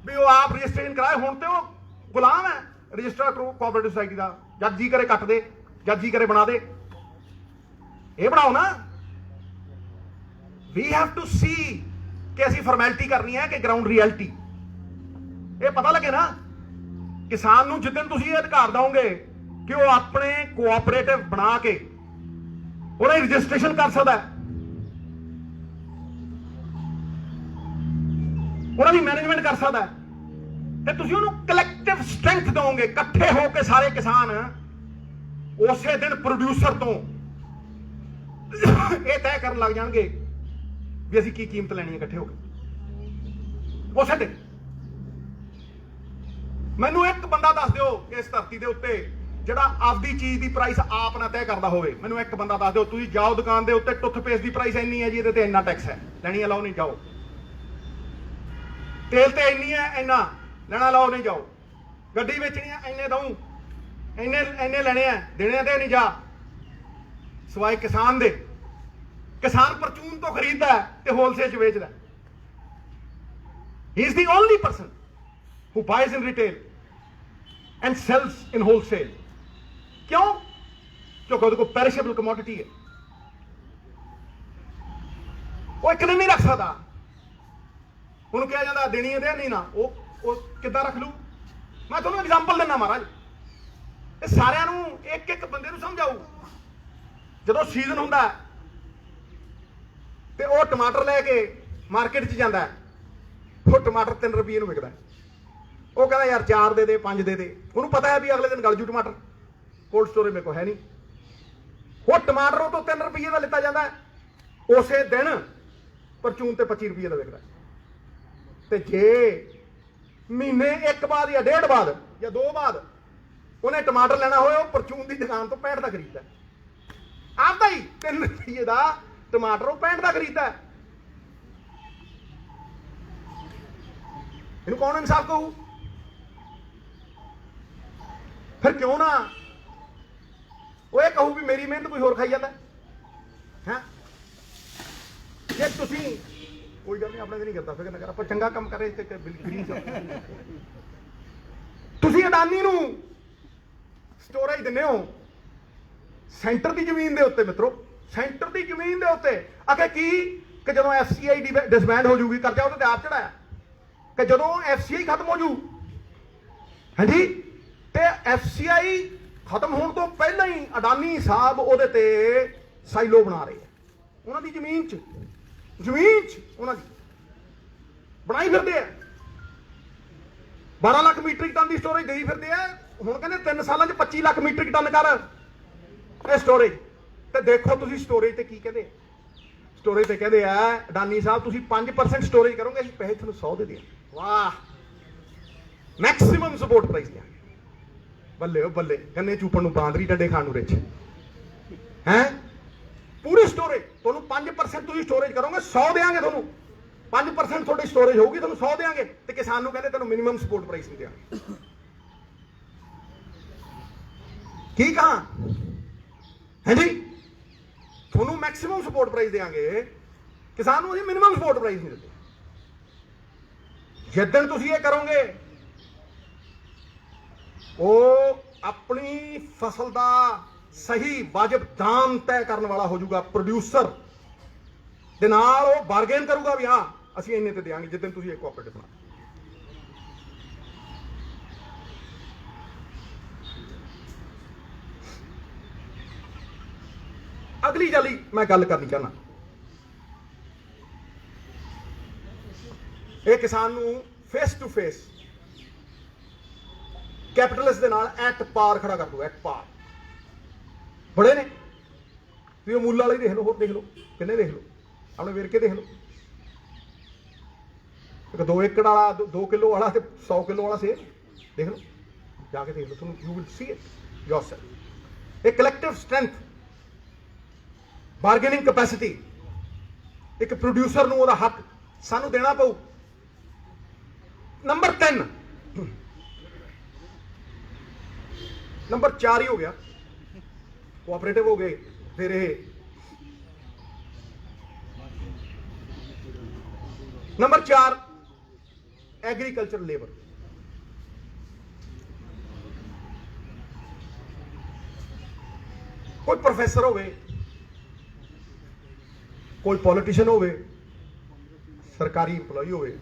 ਵੀ ਉਹ ਆਪ ਰਜਿਸਟ੍ਰੇਸ਼ਨ ਕਰਾਏ। ਹੁਣ ਤੇ ਉਹ ਗੁਲਾਮ ਹੈ ਰਜਿਸਟਰ ਕੋਆਪਰੇਟਿਵ ਸੁਸਾਇਟੀ ਦਾ, ਜਦ ਜੀ ਕਰੇ ਕੱਟ ਦੇ, ਜਦ ਜੀ ਕਰੇ ਬਣਾ ਦੇ। ਇਹ ਬਣਾਓ ਨਾ। ਵੀ ਹੈਵ ਟੂ ਸੀ ਕਿ ਅਸੀਂ ਫਾਰਮੈਲਿਟੀ ਕਰਨੀ ਹੈ ਕਿ ਗਰਾਊਂਡ ਰਿਐਲਿਟੀ। ਇਹ ਪਤਾ ਲੱਗੇ ਨਾ ਕਿਸਾਨ ਨੂੰ, ਜਿੱਦਣ ਤੁਸੀਂ ਇਹ ਅਧਿਕਾਰ ਦਓਗੇ ਕਿ ਉਹ ਆਪਣੇ ਕੋਆਪਰੇਟਿਵ ਬਣਾ ਕੇ ਉਹਦਾ ਰਜਿਸਟ੍ਰੇਸ਼ਨ ਕਰ ਸਕਦਾ ਹੈ, ਉਹਨਾਂ ਦੀ ਮੈਨੇਜਮੈਂਟ ਕਰ ਸਕਦਾ ਹੈ, ਤੇ ਤੁਸੀਂ ਉਹਨੂੰ ਕਲੈਕਟਿਵ ਸਟਰੈਂਥ ਦਓਗੇ। ਇਕੱਠੇ ਹੋ ਕੇ ਸਾਰੇ ਕਿਸਾਨ ਉਸੇ ਦਿਨ ਪ੍ਰੋਡਿਊਸਰ ਤੋਂ ਇਹ ਤੈਅ ਕਰਨ ਲੱਗ ਜਾਣਗੇ ਵੀ ਅਸੀਂ ਕੀ ਕੀਮਤ ਲੈਣੀ ਹੈ ਇਕੱਠੇ ਹੋ ਕੇ ਉਸੇ ਦਿਨ। ਮੈਨੂੰ ਇੱਕ ਬੰਦਾ ਦੱਸ ਦਿਓ ਇਸ ਧਰਤੀ ਦੇ ਉੱਤੇ ਜਿਹੜਾ ਆਪਦੀ ਚੀਜ਼ ਦੀ ਪ੍ਰਾਈਸ ਆਪ ਨਾ ਤੈਅ ਕਰਦਾ ਹੋਵੇ। ਮੈਨੂੰ ਇੱਕ ਬੰਦਾ ਦੱਸ ਦਿਓ। ਤੁਸੀਂ ਜਾਓ ਦੁਕਾਨ ਦੇ ਉੱਤੇ, ਟੁੱਥਪੇਸਟ ਦੀ ਪ੍ਰਾਈਸ ਇੰਨੀ ਹੈ ਜੀ, ਇਹਦੇ ਤੇ ਇੰਨਾ ਟੈਕਸ ਹੈ, ਲੈਣੀ ਲਾਓ ਨਹੀਂ ਜਾਓ। ਤੇਲ ਤੇ ਇੰਨੀ ਹੈ, ਇੰਨਾ ਲੈਣਾ ਲਾਓ ਨਹੀਂ ਜਾਓ। ਗੱਡੀ ਵੇਚਣੀ ਹੈ, ਇੰਨੇ ਦਊਂ, ਇੰਨੇ ਲੈਣੇ ਆ, ਦੇਣੇ ਤੇ ਨਹੀਂ ਜਾ। ਸਵਾਏ ਕਿਸਾਨ ਦੇ। ਕਿਸਾਨ ਪਰਚੂਨ ਤੋਂ ਖਰੀਦਦਾ ਤੇ ਹੋਲਸੇਲ 'ਚ ਵੇਚਦਾ। ਹੀ is the only person who buys in retail and sells in wholesale. ਕਿਉਂ? ਕਿਉਂਕਿ ਉਹਦੇ ਕੋਲ ਪੈਰਿਸ਼ੇਬਲ ਕਮੋਡਿਟੀ ਹੈ। ਉਹ ਇੱਕ ਦਿਨ ਨਹੀਂ ਰੱਖ ਸਕਦਾ। ਉਹਨੂੰ ਕਿਹਾ ਜਾਂਦਾ ਦੇਣੀ ਹੈ ਦੇ ਨਹੀਂ ਨਾ, ਉਹ ਕਿੱਦਾਂ ਰੱਖ ਲੂ। ਮੈਂ ਤੁਹਾਨੂੰ ਐਗਜ਼ਾਮਪਲ ਦਿੰਦਾ ਮਹਾਰਾਜ, ਇਹ ਸਾਰਿਆਂ ਨੂੰ ਇੱਕ ਇੱਕ ਬੰਦੇ ਨੂੰ ਸਮਝਾਊ। ਜਦੋਂ ਸੀਜ਼ਨ ਹੁੰਦਾ ਤੇ ਉਹ ਟਮਾਟਰ ਲੈ ਕੇ ਮਾਰਕੀਟ 'ਚ ਜਾਂਦਾ, ਉਹ ਟਮਾਟਰ 3 ਰੁਪਏ ਨੂੰ ਵਿਕਦਾ। ਉਹ ਕਹਿੰਦਾ ਯਾਰ 4 ਦੇ ਦੇ, 5 ਦੇ ਦੇ। ਉਹਨੂੰ ਪਤਾ ਹੈ ਵੀ ਅਗਲੇ ਦਿਨ ਗਲ ਜੂ ਟਮਾਟਰ, ਕੋਲਡ ਸਟੋਰੇਜ ਮੇਰੇ ਕੋਲ ਹੈ ਨਹੀਂ। ਉਹ ਟਮਾਟਰ ਉਹ ਤੋਂ 3 ਰੁਪਏ ਦਾ ਲਿੱਤਾ ਜਾਂਦਾ, ਉਸੇ ਦਿਨ ਪਰਚੂਨ ਤੇ 25 ਰੁਪਏ ਦਾ ਵਿਕਦਾ। ਤੇ ਜੇ ਮਹੀਨੇ ਇੱਕ ਬਾਅਦ ਜਾਂ ਡੇਢ ਬਾਅਦ ਜਾਂ 2 ਬਾਅਦ ਉਹਨੇ ਟਮਾਟਰ ਲੈਣਾ ਹੋਇਆ, ਉਹ ਪਰਚੂਨ ਦੀ ਦੁਕਾਨ ਤੋਂ 65 ਦਾ ਖਰੀਦਦਾ। ਆਪਦਾ ਹੀ 3 ਰੁਪਏ ਦਾ ਟਮਾਟਰ ਉਹ 65 ਦਾ ਖਰੀਦਦਾ। ਇਹਨੂੰ ਕੌਣ ਇਨਸਾਫ ਕਹੂ? ਫਿਰ ਕਿਉਂ ਨਾ ਉਹ ਇਹ ਕਹੂ ਵੀ ਮੇਰੀ ਮਿਹਨਤ ਕੋਈ ਹੋਰ ਖਾਈ ਜਾਂਦਾ ਹੈ। ਜੇ ਤੁਸੀਂ ਕੋਈ ਗੱਲ ਨਹੀਂ, ਆਪਣਾ ਨਹੀਂ ਕਰਦਾ ਫਿਕਰ ਨਾ ਕਰ, ਆਪਾਂ ਚੰਗਾ ਕੰਮ ਕਰੇ ਤੇ ਗ੍ਰੀਨ ਤੁਸੀਂ ਅਡਾਨੀ ਨੂੰ ਸਟੋਰੇਜ ਦਿੰਦੇ ਹੋ ਸੈਂਟਰ ਦੀ ਜ਼ਮੀਨ ਦੇ ਉੱਤੇ। ਮਿੱਤਰੋ, ਸੈਂਟਰ ਦੀ ਜ਼ਮੀਨ ਦੇ ਉੱਤੇ ਅਗੇ ਕੀ ਕਿ ਜਦੋਂ FCI ਡਿਸਬੈਂਡ ਹੋ ਜੂਗੀ, ਕਰਜ਼ਾ ਉਹਦੇ ਤੇ ਆਪ ਚੜਾਇਆ, ਕਿ ਜਦੋਂ FCI ਖਤਮ ਹੋ ਜੂ, ਹਾਂਜੀ, ਤੇ FCI ਖਤਮ ਹੋਣ ਤੋਂ ਪਹਿਲਾਂ ਹੀ ਅਡਾਨੀ ਸਾਹਿਬ ਉਹਦੇ ਤੇ ਸਾਈਲੋ ਬਣਾ ਰਹੇ ਆ। ਉਹਨਾਂ ਦੀ ਜ਼ਮੀਨ 'ਚ ਉਹਨਾਂ ਦੀ ਬਣਾਈ ਫਿਰਦੇ ਆ। 12 ਲੱਖ ਮੀਟ੍ਰਿਕ ਟਨ ਦੀ ਸਟੋਰੇਜ ਦੇਈ ਫਿਰਦੇ ਆ। ਹੁਣ ਕਹਿੰਦੇ 3 ਸਾਲਾਂ 'ਚ 25 ਲੱਖ ਮੀਟ੍ਰਿਕ ਟਨ ਕਰ ਇਹ ਸਟੋਰੇਜ। ਤੇ ਦੇਖੋ ਤੁਸੀਂ ਸਟੋਰੇਜ ਤੇ ਕੀ ਕਹਿੰਦੇ। ਸਟੋਰੇਜ ਤੇ ਕਹਿੰਦੇ ਆ ਅਡਾਨੀ ਸਾਹਿਬ ਤੁਸੀਂ 5% ਸਟੋਰੇਜ ਕਰੋਗੇ, ਅਸੀਂ ਪੈਸੇ ਤੁਹਾਨੂੰ 100 ਦੇ ਦਿਆਂਗੇ। ਵਾਹ, ਮੈਕਸਿਮਮ ਸਪੋਰਟ ਪ੍ਰਾਈਸ ਦਿਆਂਗੇ। ਬੱਲੇ ਉਹ ਬੱਲੇ, ਗੰਨੇ ਚੂਪਣ ਨੂੰ ਬਾਂਦਰੀ, ਡੰਡੇ ਖਾਣ ਨੂੰ ਰਿਚ ਹੈ। ਪੂਰੀ ਸਟੋਰੇਜ ਤੁਹਾਨੂੰ 5% ਤੁਸੀਂ ਸਟੋਰੇਜ ਕਰੋਗੇ, 100 ਦੇਾਂਗੇ ਤੁਹਾਨੂੰ। 5% ਤੁਹਾਡੀ ਸਟੋਰੇਜ ਹੋਊਗੀ, ਤੁਹਾਨੂੰ 100 ਦੇਾਂਗੇ। ਤੇ ਕਿਸਾਨ ਨੂੰ ਕਹਿੰਦੇ ਤੈਨੂੰ ਮਿਨੀਮਮ ਸਪੋਰਟ ਪ੍ਰਾਈਸ ਨਹੀਂ ਦਿਆਂਗੇ। ਕੀ ਕਹਾਂ ਹੈ ਜੀ? ਤੁਹਾਨੂੰ ਮੈਕਸਿਮਮ ਸਪੋਰਟ ਪ੍ਰਾਈਸ ਦੇਾਂਗੇ, ਕਿਸਾਨ ਨੂੰ ਅਸੀਂ ਮਿਨੀਮਮ ਸਪੋਰਟ ਪ੍ਰਾਈਸ ਨਹੀਂ ਦਿੰਦੇ। ਜਿੱਦਣ ਤੁਸੀਂ ਇਹ ਕਰੋਗੇ ਉਹ ਆਪਣੀ ਫਸਲ ਦਾ ਸਹੀ ਵਾਜਬ ਦਾਮ ਤੈਅ ਕਰਨ ਵਾਲਾ ਹੋ ਜਾਊਗਾ, ਪ੍ਰੋਡਿਊਸਰ ਦੇ ਨਾਲ ਉਹ ਬਾਰਗੇਨ ਕਰੂਗਾ ਵੀ ਹਾਂ ਅਸੀਂ ਇੰਨੇ ਤੇ ਦੇਾਂਗੇ ਜਿੱਦਣ ਤੁਸੀਂ ਇੱਕ ਕੋਆਪਰੇਟਿਵ ਬਣਾ। ਅਗਲੀ ਜਾਲੀ ਮੈਂ ਗੱਲ ਕਰਨੀ ਚਾਹਨਾ, ਇਹ ਕਿਸਾਨ ਨੂੰ ਫੇਸ ਟੂ ਫੇਸ ਕੈਪੀਟਲਿਸਟ ਦੇ ਨਾਲ ਐਟ ਪਾਰ ਖੜਾ ਕਰ ਦੂ, ਐਟ ਪਾਰ। ਬੜੇ ਨੇ ਤੁਸੀਂ ਉਹ ਮੁੱਲ ਵਾਲੇ ਦੇਖ ਲਓ, ਹੋਰ ਦੇਖ ਲਓ, ਕਿੰਨੇ ਦੇਖ ਲਓ, ਆਪਣੇ ਵੇਰਕੇ ਦੇਖ ਲਓ। ਇੱਕ 2 ਏਕੜ ਵਾਲਾ 2 ਕਿਲੋ ਵਾਲਾ ਤੇ 100 ਕਿਲੋ ਵਾਲਾ ਸੇਬ ਦੇਖ ਲਓ, ਜਾ ਕੇ ਦੇਖ ਲਓ, ਤੁਹਾਨੂੰ you will see it yourself. ਇਹ ਕਲੈਕਟਿਵ ਸਟਰੈਂਥ, ਬਾਰਗੇਨਿੰਗ ਕੈਪੈਸਿਟੀ, ਇੱਕ ਪ੍ਰੋਡਿਊਸਰ ਨੂੰ ਉਹਦਾ ਹੱਕ ਸਾਨੂੰ ਦੇਣਾ ਪਊ। ਨੰਬਰ 3 ਨੰਬਰ 4 ਹੀ ਹੋ ਗਿਆ, ਕੋਆਪਰੇਟਿਵ ਹੋ ਗਏ, ਫਿਰ ਇਹ ਨੰਬਰ 4 ਐਗਰੀਕਲਚਰ ਲੇਬਰ। ਕੋਈ ਪ੍ਰੋਫੈਸਰ ਹੋਵੇ, ਕੋਈ ਪੋਲੀਟੀਸ਼ੀਅਨ ਹੋਵੇ, ਸਰਕਾਰੀ ਇੰਪਲੋਈ ਹੋਵੇ,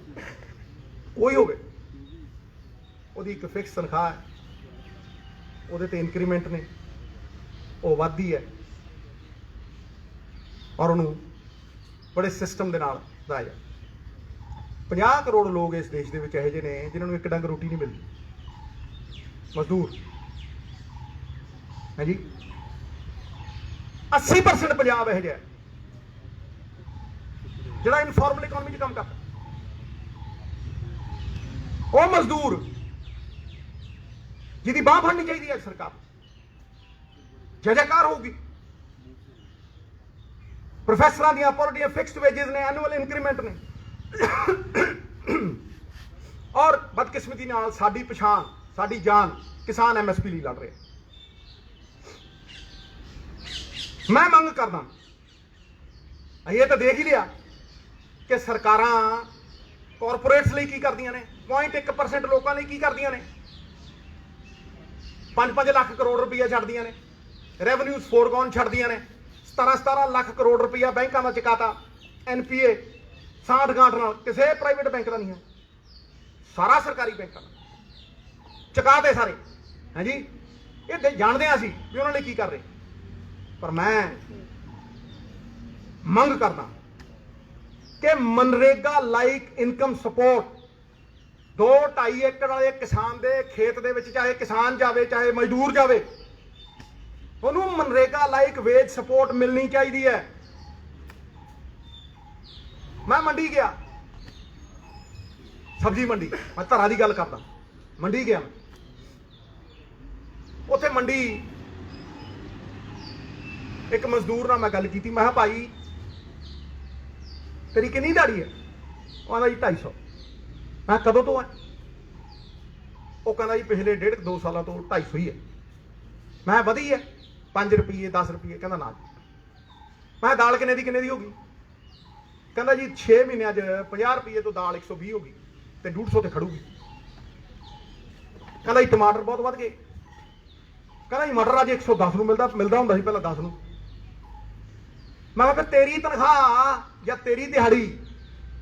ਕੋਈ ਹੋਵੇ, ਉਹਦੀ ਇੱਕ ਫਿਕਸ ਤਨਖਾਹ ਹੈ, ਉਹਦੇ ਤੇ ਇਨਕਰੀਮੈਂਟ ਨੇ, ਉਹ ਵੱਧਦੀ ਹੈ ਔਰ ਉਹਨੂੰ ਬੜੇ ਸਿਸਟਮ ਦੇ ਨਾਲ ਲਾਇਆ ਜਾਂਦਾ। 50 ਕਰੋੜ ਲੋਕ ਇਸ ਦੇਸ਼ ਦੇ ਵਿੱਚ ਇਹੋ ਜਿਹੇ ਨੇ ਜਿਨ੍ਹਾਂ ਨੂੰ ਇੱਕ ਡੰਗ ਰੋਟੀ ਨਹੀਂ ਮਿਲਦੀ, ਮਜ਼ਦੂਰ ਹੈ ਜੀ। 80% ਪੰਜਾਬ ਇਹੋ ਜਿਹਾ ਜਿਹੜਾ ਇਨਫਾਰਮਲ ਇਕਨੋਮੀ 'ਚ ਕੰਮ ਕਰਦਾ। ਉਹ ਮਜ਼ਦੂਰ ਜਿਹਦੀ ਬਾਂਹ ਫੜਨੀ ਚਾਹੀਦੀ ਹੈ ਸਰਕਾਰ, ਜੈਕਾਰ ਹੋਊਗੀ। ਪ੍ਰੋਫੈਸਰਾਂ ਦੀਆਂ ਪੋਲੀਟੀਆਂ ਫਿਕਸਡ ਵੇਜਸ ਨੇ, ਐਨੂਅਲ ਇਨਕਰੀਮੈਂਟ ਨੇ, ਔਰ ਬਦਕਿਸਮਤੀ ਨਾਲ ਸਾਡੀ ਪਛਾਣ, ਸਾਡੀ ਜਾਨ ਕਿਸਾਨ ਐਮਐਸਪੀ ਲਈ ਲੜ ਰਿਹਾ। ਮੈਂ ਮੰਗ ਕਰਦਾ, ਇਹ ਤਾਂ ਦੇਖ ਹੀ ਲਿਆ ਕਿ ਸਰਕਾਰਾਂ ਕਾਰਪੋਰੇਟਸ ਲਈ ਕੀ ਕਰਦੀਆਂ ਨੇ, 0.1% ਲੋਕਾਂ ਲਈ ਕੀ ਕਰਦੀਆਂ ਨੇ। 5-5 ਲੱਖ ਕਰੋੜ ਰੁਪਈਆ ਛੱਡਦੀਆਂ ਨੇ, ਰੈਵਨਿਊ ਫੋਰਗੋਨ ਛੱਡਦੀਆਂ ਨੇ। 17 ਲੱਖ ਕਰੋੜ ਰੁਪਈਆ ਬੈਂਕਾਂ ਦਾ ਚੁਕਾਤਾ, ਐਨਪੀਏ ਸਾਂਠ ਗਾਂਠ ਨਾਲ, ਕਿਸੇ ਪ੍ਰਾਈਵੇਟ ਬੈਂਕ ਦਾ ਨਹੀਂ ਹੈ, ਸਾਰਾ ਸਰਕਾਰੀ ਬੈਂਕਾਂ ਦਾ ਚੁਕਾਤੇ ਸਾਰੇ। ਹਾਂਜੀ, ਇਹ ਜਾਣਦੇ ਹਾਂ ਅਸੀਂ ਵੀ ਉਹਨਾਂ ਲਈ ਕੀ ਕਰ ਰਹੇ, ਪਰ ਮੈਂ ਮੰਗ ਕਰਦਾ ਕਿ ਮਨਰੇਗਾ ਲਾਈਕ ਇਨਕਮ ਸਪੋਰਟ 2-2.5 ਏਕੜ ਵਾਲੇ ਕਿਸਾਨ ਦੇ ਖੇਤ ਦੇ ਵਿੱਚ, ਚਾਹੇ ਕਿਸਾਨ ਜਾਵੇ ਚਾਹੇ ਮਜ਼ਦੂਰ ਜਾਵੇ, ਉਹਨੂੰ ਮਨਰੇਗਾ ਲਾਈਕ ਵੇਜ ਸਪੋਰਟ ਮਿਲਣੀ ਚਾਹੀਦੀ ਹੈ। ਮੈਂ ਮੰਡੀ ਗਿਆ, ਸਬਜ਼ੀ ਮੰਡੀ, ਮੈਂ ਧਰਾ ਦੀ ਗੱਲ ਕਰਦਾ, ਮੰਡੀ ਗਿਆ ਮੈਂ, ਉੱਥੇ ਮੰਡੀ ਇੱਕ ਮਜ਼ਦੂਰ ਨਾਲ ਮੈਂ ਗੱਲ ਕੀਤੀ, ਮੈਂ ਕਿਹਾ ਭਾਈ ਤੇਰੀ ਕਿੰਨੀ ਦਿਹਾੜੀ ਹੈ? ਉਹ ਕਹਿੰਦਾ ਜੀ 250। ਮੈਂ ਕਦੋਂ ਤੋਂ ਹੈ? ਉਹ ਕਹਿੰਦਾ ਜੀ ਪਿਛਲੇ 1.5-2 ਸਾਲਾਂ ਤੋਂ 250 ਹੀ ਹੈ। ਮੈਂ ਵਧੀ ਹੈ 5 ਰੁਪਏ 10 ਰੁਪਏ। ਕਹਿੰਦਾ ਨਾ। ਮੈਂ ਦਾਲ ਕਿੰਨੇ ਦੀ ਹੋ ਗਈ? ਕਹਿੰਦਾ ਜੀ 6 ਮਹੀਨਿਆਂ 'ਚ 50 ਰੁਪਏ ਤੋਂ ਦਾਲ 120 ਹੋ ਗਈ ਤੇ 150 ਤੇ ਖੜੂਗੀ। ਕਹਿੰਦਾ ਜੀ ਟਮਾਟਰ ਬਹੁਤ ਵੱਧ ਗਏ। ਕਹਿੰਦਾ ਜੀ ਮਟਰ ਅੱਜ 110 ਨੂੰ ਮਿਲਦਾ ਹੁੰਦਾ ਸੀ ਪਹਿਲਾਂ 10 ਨੂੰ। ਮੈਂ ਕਿਹਾ ਤੇਰੀ ਤਨਖਾਹ ਜਾਂ ਤੇਰੀ ਦਿਹਾੜੀ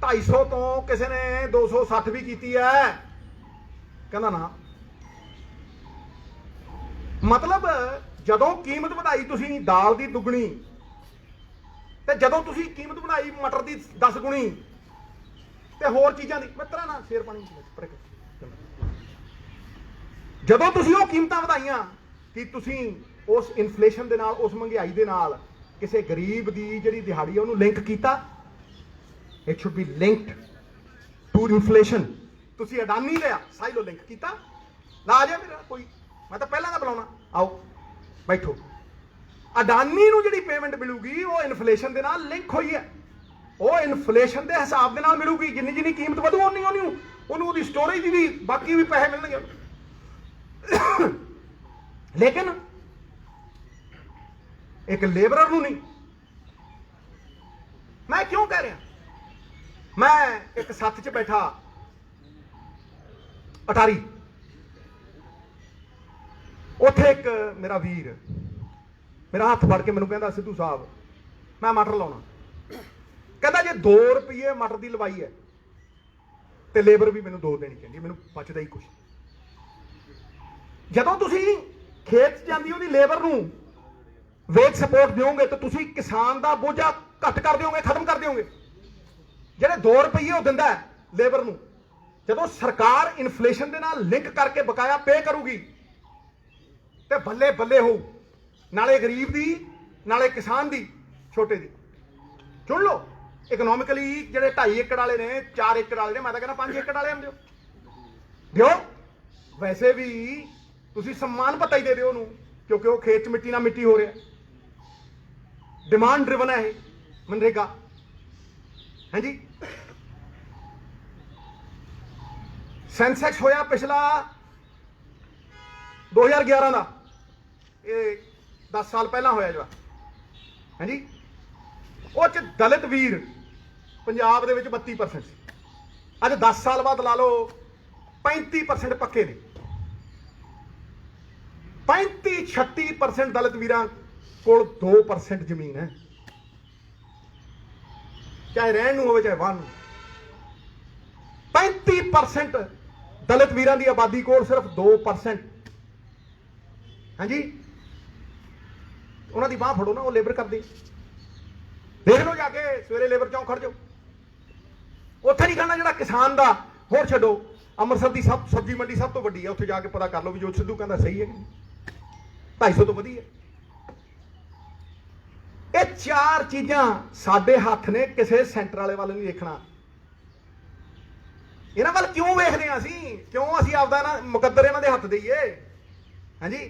250 ਤੋਂ ਕਿਸੇ ਨੇ 260 ਵੀ ਕੀਤੀ ਹੈ? ਕਹਿੰਦਾ ਨਾ। ਮਤਲਬ ਜਦੋਂ ਕੀਮਤ ਵਧਾਈ ਤੁਸੀਂ ਦਾਲ ਦੀ ਦੁੱਗਣੀ, ਤੇ ਜਦੋਂ ਤੁਸੀਂ ਕੀਮਤ ਬਣਾਈ ਮਟਰ ਦੀ 10 ਗੁਣੀ ਤੇ ਹੋਰ ਚੀਜ਼ਾਂ ਦੀ, ਮਿੱਤਰਾ ਨਾ ਸ਼ੇਰ ਪਾਣੀ, ਜਦੋਂ ਤੁਸੀਂ ਉਹ ਕੀਮਤਾਂ ਵਧਾਈਆਂ, ਕਿ ਤੁਸੀਂ ਉਸ ਇਨਫਲੇਸ਼ਨ ਦੇ ਨਾਲ, ਉਸ ਮਹਿੰਗਾਈ ਦੇ ਨਾਲ ਕਿਸੇ ਗਰੀਬ ਦੀ ਜਿਹੜੀ ਦਿਹਾੜੀ ਉਹਨੂੰ ਲਿੰਕ ਕੀਤਾ। It should be linked to inflation. ਤੁਸੀਂ ਅਡਾਨੀ ਲਿਆ, ਸਾਈਲੋ ਲਿੰਕ ਕੀਤਾ, ਲਾ ਜਾ ਮੇਰਾ ਕੋਈ, ਮੈਂ ਤਾਂ ਪਹਿਲਾਂ ਦਾ ਬੁਲਾਉਣਾ, ਆਓ ਬੈਠੋ। ਅਡਾਨੀ ਨੂੰ ਜਿਹੜੀ ਪੇਮੈਂਟ ਮਿਲੂਗੀ ਉਹ ਇਨਫਲੇਸ਼ਨ ਦੇ ਨਾਲ ਲਿੰਕ ਹੋਈ ਹੈ, ਉਹ ਇਨਫਲੇਸ਼ਨ ਦੇ ਹਿਸਾਬ ਦੇ ਨਾਲ ਮਿਲੂਗੀ। ਜਿੰਨੀ ਕੀਮਤ ਵਧੂ ਉਹਨੂੰ ਉਹਦੀ ਸਟੋਰੇਜ ਦੀ ਵੀ ਬਾਕੀ ਵੀ ਪੈਸੇ ਮਿਲਣਗੇ। ਲੇਕਿਨ ਇੱਕ ਲੇਬਰਰ ਨੂੰ ਨਹੀਂ, मैं क्यों कह रहा, मैं एक सत्थ च बैठा अटारी, उत्थे एक मेरा वीर मेरा हथ फड़ के मैनू कहता सिद्धू साहब मैं मटर लाउणा, कहता जे 2 रुपये मटर की लवाई है तो लेबर भी मैनू 2 देनी चाहिए, मैनू बचदा ही कुछ। जदों तुसी खेत च जांदी ओहदी लेबर नू वेज सपोर्ट दोगे तो तुसी किसान का बोझा घट कर दोगे, खत्म कर दोगे। ਜਿਹੜੇ 2 रुपये ਉਹ ਦਿੰਦਾ ਲੇਬਰ ਨੂੰ, ਜਦੋਂ ਸਰਕਾਰ ਇਨਫਲੇਸ਼ਨ ਦੇ ਨਾਲ ਲਿੰਕ ਕਰਕੇ ਬਕਾਇਆ ਪੇ ਕਰੂਗੀ ਤੇ ਬੱਲੇ ਬੱਲੇ ਹੋਊ, ਨਾਲੇ ਗਰੀਬ ਦੀ ਨਾਲੇ ਕਿਸਾਨ ਦੀ, ਛੋਟੇ ਦੀ। ਸੁਣ ਲਓ, ਇਕਨੋਮਿਕਲੀ ਜਿਹੜੇ 2.5 ਏਕੜ ਵਾਲੇ ਨੇ, 4 ਏਕੜ ਵਾਲੇ ਨੇ, ਮੈਂ ਤਾਂ ਕਹਿੰਦਾ 5 ਏਕੜ ਵਾਲੇ ਦਿਓ ਦਿਓ। ਵੈਸੇ ਵੀ ਤੁਸੀਂ सम्मान ਭੱਤਾ ਹੀ ਦੇ ਦਿਓ ਉਹਨੂੰ, ਕਿਉਂਕਿ ਉਹ ਖੇਤ 'ਚ ਮਿੱਟੀ ਨਾਲ ਮਿੱਟੀ ਹੋ ਰਿਹਾ। डिमांड ड्रिवन है मनरेगा, है जी। सेंसेक्स होया पिछला 2011 का, ये 10 साल पहला होया जो है जी। वो च दलित वीर पंजाब दे विच 32%, अज 10 साल बाद ला लो 35% पक्के ने। 35-36% दलित वीरां कोल 2% जमीन है, चाहे रहन हो चाहे वाहन। 35% दलित वीरां दी आबादी कोल सिर्फ 2%, हाँ जी। उन्हां दी बांह फड़ो ना, वो लेबर करदे, देख लो जाके सवेरे लेबर चौक खड़ जाओ, उत्थे नहीं कहना जिहड़ा किसान दा। होर छड्डो, अमृतसर दी सब सब्जी मंडी सब तो वड्डी है, उत्थे जाके पता कर लो भी जो सिद्धू कहंदा सही है, 250 तो वधी है। ये 4 चीज़ां साडे हथ ने, किसी सेंटर वाले वाल नहीं देखना। इन्हां वाल क्यों वेखदे हां असीं, क्यों असीं आपदा ना मुकद्दर इन्हां दे हथ देईए, हाँ जी।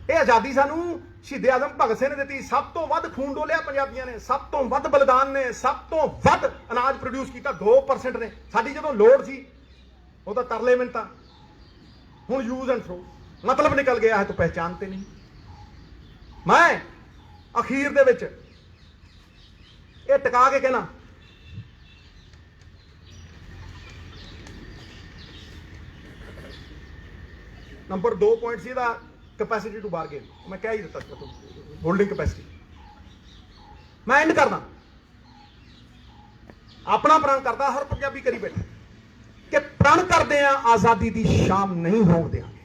ये आज़ादी सानू शहीद आजम भगत सिंह ने दी, सब तो वध खून डोलिया पंजाबियों ने, सब तो वध बलिदान ने, सब तो वध अनाज प्रोड्यूस किया 2% ने। साडी जदों लोड़ सी उह तां तरले मिन्नतां, हुण यूज एंड थ्रो, मतलब निकल गया है तो पहचानते नहीं। मैं अखीर दे विच ये टिका के कहना, नंबर 2 पॉइंट सी दा कैपेसिटी टू बारगेन, मैं कह ही दिता होल्डिंग कैपेसिटी। मैं एंड करना, अपना प्रण करता, हर पंजाबी करी बैठा कि प्रण करते हैं आज़ादी की शाम नहीं होण देंगे।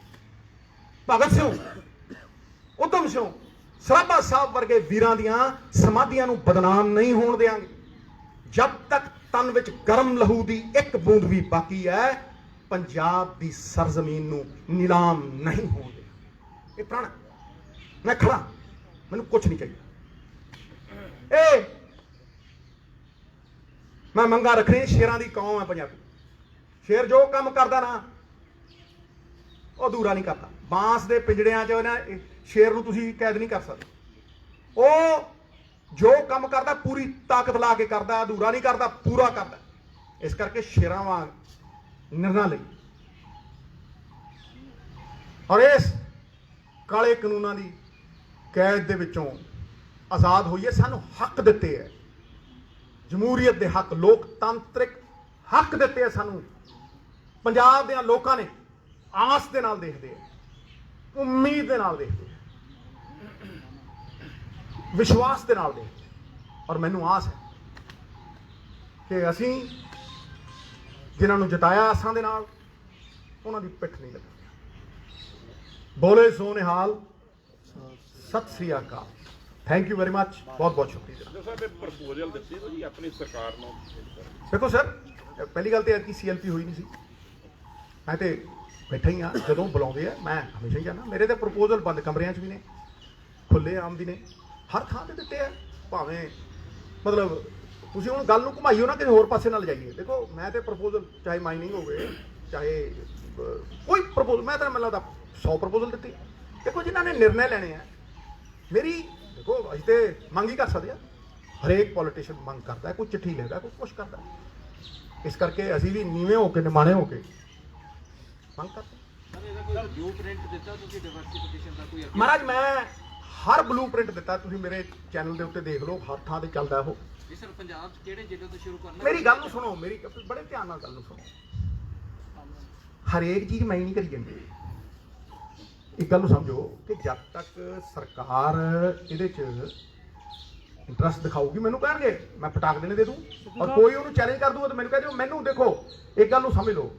भगत सिंह, उधम सिंह, सराभा साहब वर्गे वीरां दियां समाधियां नूं बदनाम नहीं होण देंगे। जब तक तन विच गर्म लहू दी एक बूंद भी बाकी है, पंजाब दी सरजमीन नूं नीलाम नहीं होण देंगे। ये प्रण, मैं खड़ा, मैनूं कुछ नहीं चाहिए। ए मैं मंगा रखनी, शेरां दी कौम है पंजाबी। शेर जो काम करदा ना वो अधूरा नहीं करता। बांस दे पिंजड़ियां च ना शेर नूं तुसीं कैद नहीं कर सकते। वो जो काम करता पूरी ताकत ला के करता, अधूरा नहीं करता, पूरा करता। इस करके शेरां वांग निर्णय लई और इस काले कानूनां दी कैद दे विचों आज़ाद होइए। सानूं हक दिते है, जमहूरीयत दे हक, लोकतांत्रिक हक दिते है सानूं। पंजाब दे लोकां ने आस दे नाल देखदे है, उम्मीद दे नाल देखदे है, विश्वास दे नाल देखदे है। और मैनूं आस है कि असीं जिन्हां नूं जिताया आसां दे नाल, उन्हां दी पिठ नहीं लगांगे। बोले सो निहाल, सत श्री अकाल। थैंक यू वेरी मच, बहुत बहुत शुक्रिया। प्रपोजल दित्ती जी अपनी सरकार नूं। देखो सर, पहली गल तो ऐतकी CLP हुई नहीं सी, मैं तो बैठा ही हाँ। जो बुलाते हैं मैं हमेशा ही जाना। मेरे तो प्रपोजल बंद कमरियां भी ने, खुले आम भी ने, हर थां ते दिते हैं। भावें मतलब तुसीं हुण गल नूं घुमाइओ ना, किसी होर पासे ना लिजाइए। देखो मैं तो प्रपोजल चाहे माइनिंग हो गए, चाहे कोई प्रपोजल, मैं तो मैनूं लगदा 100 प्रपोजल दिते। देखो जिन्हां ने निर्णय लेने हैं, मेरी देखो असीं ते मंग ही कर सकते हैं। हरेक पॉलिटिशियन मंग करता है, कोई चिट्ठी लिखता है, कोई कुछ करता है। इस करके असीं भी नीवें होकर निमाणे होकर मंग करते। महाराज मैं ਹਰ ਬਲੂਪ੍ਰਿੰਟ ਦਿੱਤਾ। ਤੁਸੀਂ ਮੇਰੇ ਚੈਨਲ ਦੇ ਉੱਤੇ ਦੇਖ ਲਓ, ਹਰ ਥਾਂ ਤੇ ਚੱਲਦਾ ਉਹ। ਜੀ ਸਰ, ਪੰਜਾਬ 'ਚ ਕਿਹੜੇ ਜ਼ਿਲ੍ਹੇ ਤੋਂ ਸ਼ੁਰੂ ਕਰਨਾ? ਮੇਰੀ ਗੱਲ ਨੂੰ ਸੁਣੋ, ਮੇਰੀ ਬੜੇ ਧਿਆਨ ਨਾਲ ਗੱਲ ਨੂੰ ਸੁਣੋ। ਹਰੇਕ ਚੀਜ਼ ਮੈਂ ਹੀ ਨਹੀਂ ਕਰੀ ਜਾਂਦੀ। ਇੱਕ ਗੱਲ ਨੂੰ ਸਮਝੋ ਕਿ ਜਦ ਤੱਕ ਸਰਕਾਰ ਇਹਦੇ 'ਚ ਇੰਟਰਸਟ ਦਿਖਾਊਗੀ, ਮੈਨੂੰ ਕਹਿਣਗੇ ਮੈਂ ਪਟਾਕ ਦੇਣੇ ਦੇ ਦੂੰ, ਔਰ ਕੋਈ ਉਹਨੂੰ ਚੈਲੰਜ ਕਰ ਦੂਗਾ ਤਾਂ ਮੈਨੂੰ ਕਹਿ ਦਿਓ। ਮੈਨੂੰ ਦੇਖੋ, ਇੱਕ ਗੱਲ ਨੂੰ ਸਮਝ ਲਓ,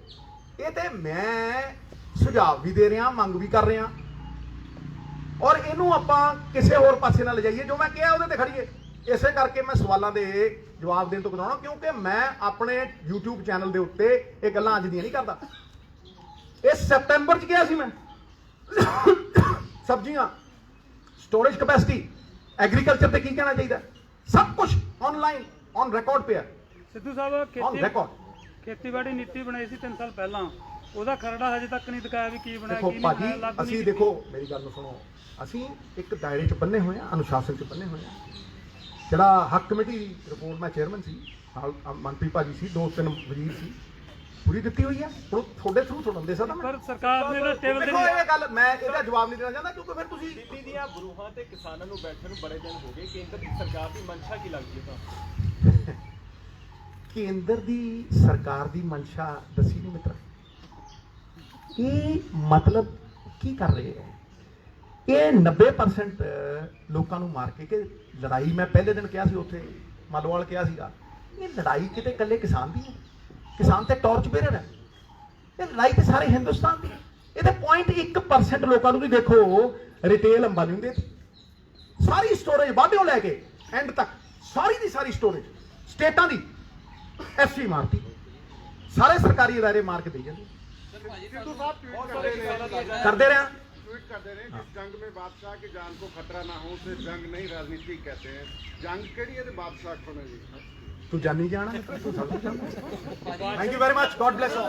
ਇਹ ਤੇ ਮੈਂ ਸੁਝਾਅ ਵੀ ਦੇ ਰਿਹਾ, ਮੰਗ ਵੀ ਕਰ ਰਿਹਾ, ਔਰ ਇਹਨੂੰ ਆਪਾਂ ਕਿਸੇ ਹੋਰ ਪਾਸੇ ਨਾ ਲਿਜਾਈਏ। ਜੋ ਮੈਂ ਕਿਹਾ ਉਹਦੇ ਤੇ ਖੜੀਏ। ਇਸੇ ਕਰਕੇ ਮੈਂ ਸਵਾਲਾਂ ਦੇ ਜਵਾਬ ਦੇਣ ਤੋਂ ਕਰਾਉਣਾ, ਕਿਉਂਕਿ ਮੈਂ ਆਪਣੇ YouTube ਚੈਨਲ ਦੇ ਉੱਤੇ ਇਹ ਗੱਲਾਂ ਅੱਜ ਦੀਆਂ ਨਹੀਂ ਕਰਦਾ। ਇਹ ਸਤੰਬਰ 'ਚ ਕਿਹਾ ਸੀ ਮੈਂ। ਸਬਜ਼ੀਆਂ, ਸਟੋਰੇਜ ਕੈਪੈਸਿਟੀ, ਐਗਰੀਕਲਚਰ ਤੇ ਕੀ ਕਹਿਣਾ ਚਾਹੀਦਾ, ਸਭ ਕੁਝ ਆਨਲਾਈਨ ਔਨ ਰਿਕਾਰਡ ਪਿਆ। ਸਿੱਧੂ ਸਾਹਿਬ, ਔਨ ਰਿਕਾਰਡ ਖੇਤੀਬਾੜੀ ਨੀਤੀ ਬਣਾਈ ਸੀ 3 ਸਾਲ ਪਹਿਲਾਂ, ਉਹਦਾ ਖਰੜਾ ਹਜੇ ਤੱਕ ਨਹੀਂ ਦਿਖਾਇਆ ਵੀ ਕੀ ਬਣਾਇਆ ਦੇਖੋ ਕੀ ਭਾਜੀ, ਨਹੀਂ ਬਣਾਇਆ। ਅਸੀਂ ਦੇਖੋ ਮੇਰੀ ਗੱਲ ਨੂੰ ਸੁਣੋ, ਅਸੀਂ ਇੱਕ ਦਾਇਰੇ 'ਚ ਬੰਨੇ ਹੋਏ ਆ, ਅਨੁਸ਼ਾਸਨ 'ਚ ਬੰਨੇ ਹੋਏ ਆ। ਜਿਹੜਾ ਹੱਕ ਕਮੇਟੀ ਦੀ ਰਿਪੋਰਟ ਮੈਂ ਚੇਅਰਮੈਨ ਸੀ, ਨਾਲ ਮੰਤਰੀ ਭਾਜੀ ਸੀ, 2-3 ਵਜ਼ੀਰ ਸੀ, ਪੂਰੀ ਦਿੱਤੀ ਹੋਈ ਆ। ਹੁਣ ਤੁਹਾਡੇ ਥਰੂ ਤੁਹਾਨੂੰ ਦੇ ਸਕਦਾ ਮੈਂ। ਪਰ ਸਰਕਾਰ ਨੇ ਤਾਂ ਟੇਬਲ ਤੇ ਦੇਖੋ ਇਹ ਗੱਲ ਮੈਂ ਇਹਦਾ ਜਵਾਬ ਨਹੀਂ ਦੇਣਾ ਚਾਹੁੰਦਾ, ਕਿਉਂਕਿ ਫਿਰ ਤੁਸੀਂ ਦਿੱਲੀ ਦੀਆਂ ਬਰੂਹਾਂ ਤੇ ਕਿਸਾਨਾਂ ਨੂੰ ਬੈਠਣ ਨੂੰ ਬੜੇ ਦਿਨ ਹੋ ਗਏ। ਕੇਂਦਰ ਦੀ ਸਰਕਾਰ ਦੀ ਮਨਸ਼ਾ ਕੀ ਲੱਗਦੀ ਹੈ ਤੁਹਾਨੂੰ? ਕੇਂਦਰ ਦੀ ਸਰਕਾਰ ਦੀ ਮਨਸ਼ਾ ਦੱਸੀ ਨਹੀਂ ਮਿੱਤਰ। ਇਹ ਮਤਲਬ ਕੀ ਕਰ ਰਹੇ ਹੈ? ਇਹ 90% ਲੋਕਾਂ ਨੂੰ ਮਾਰ ਕੇ ਕਿ ਲੜਾਈ, ਮੈਂ ਪਹਿਲੇ ਦਿਨ ਕਿਹਾ ਸੀ ਉੱਥੇ ਮਾਲੋਵਾਲ ਕਿਹਾ ਸੀਗਾ, ਇਹ ਲੜਾਈ ਕਿਤੇ ਇਕੱਲੇ ਕਿਸਾਨ ਦੀ ਹੈ। ਕਿਸਾਨ ਤੇ ਟਾਰਚ ਬੇਰਰ ਹੈ। ਇਹ ਲੜਾਈ ਤੇ ਸਾਰੇ ਹਿੰਦੁਸਤਾਨ ਦੀ ਹੈ। ਇਹਦੇ 0.1% ਲੋਕਾਂ ਨੂੰ ਵੀ ਦੇਖੋ ਰਿਟੇਲ ਅੰਬਾਨੀ ਹੁੰਦੇ ਸਾਰੀ ਸਟੋਰੇਜ ਵਾਢਿਓ ਲੈ ਕੇ ਐਂਡ ਤੱਕ ਸਾਰੀ ਦੀ ਸਾਰੀ ਸਟੋਰੇਜ ਸਟੇਟਾਂ ਦੀ ਐਫਸੀ ਮਾਰਤੀ, ਸਾਰੇ ਸਰਕਾਰੀ ਅਦਾਰੇ ਮਾਰ ਕੇ ਦੇ ਜਾਂਦੇ। सिद्धू साहब ट्वीट कर रहे हैं, ਕਰਦੇ ਰਹੇ ट्वीट कर दे रहे हैं जिस जंग में बादशाह की जान को खतरा ना हो उसे जंग नहीं राजनीति कहते हैं। जंग केड़ी है ते बादशाह कौन है जी? ਤੂੰ ਜਾਨੀ ਜਾਣਾ, ਤੂੰ ਸਭ ਕੁਝ ਜਾਣਦਾ। Thank you very much, god bless all.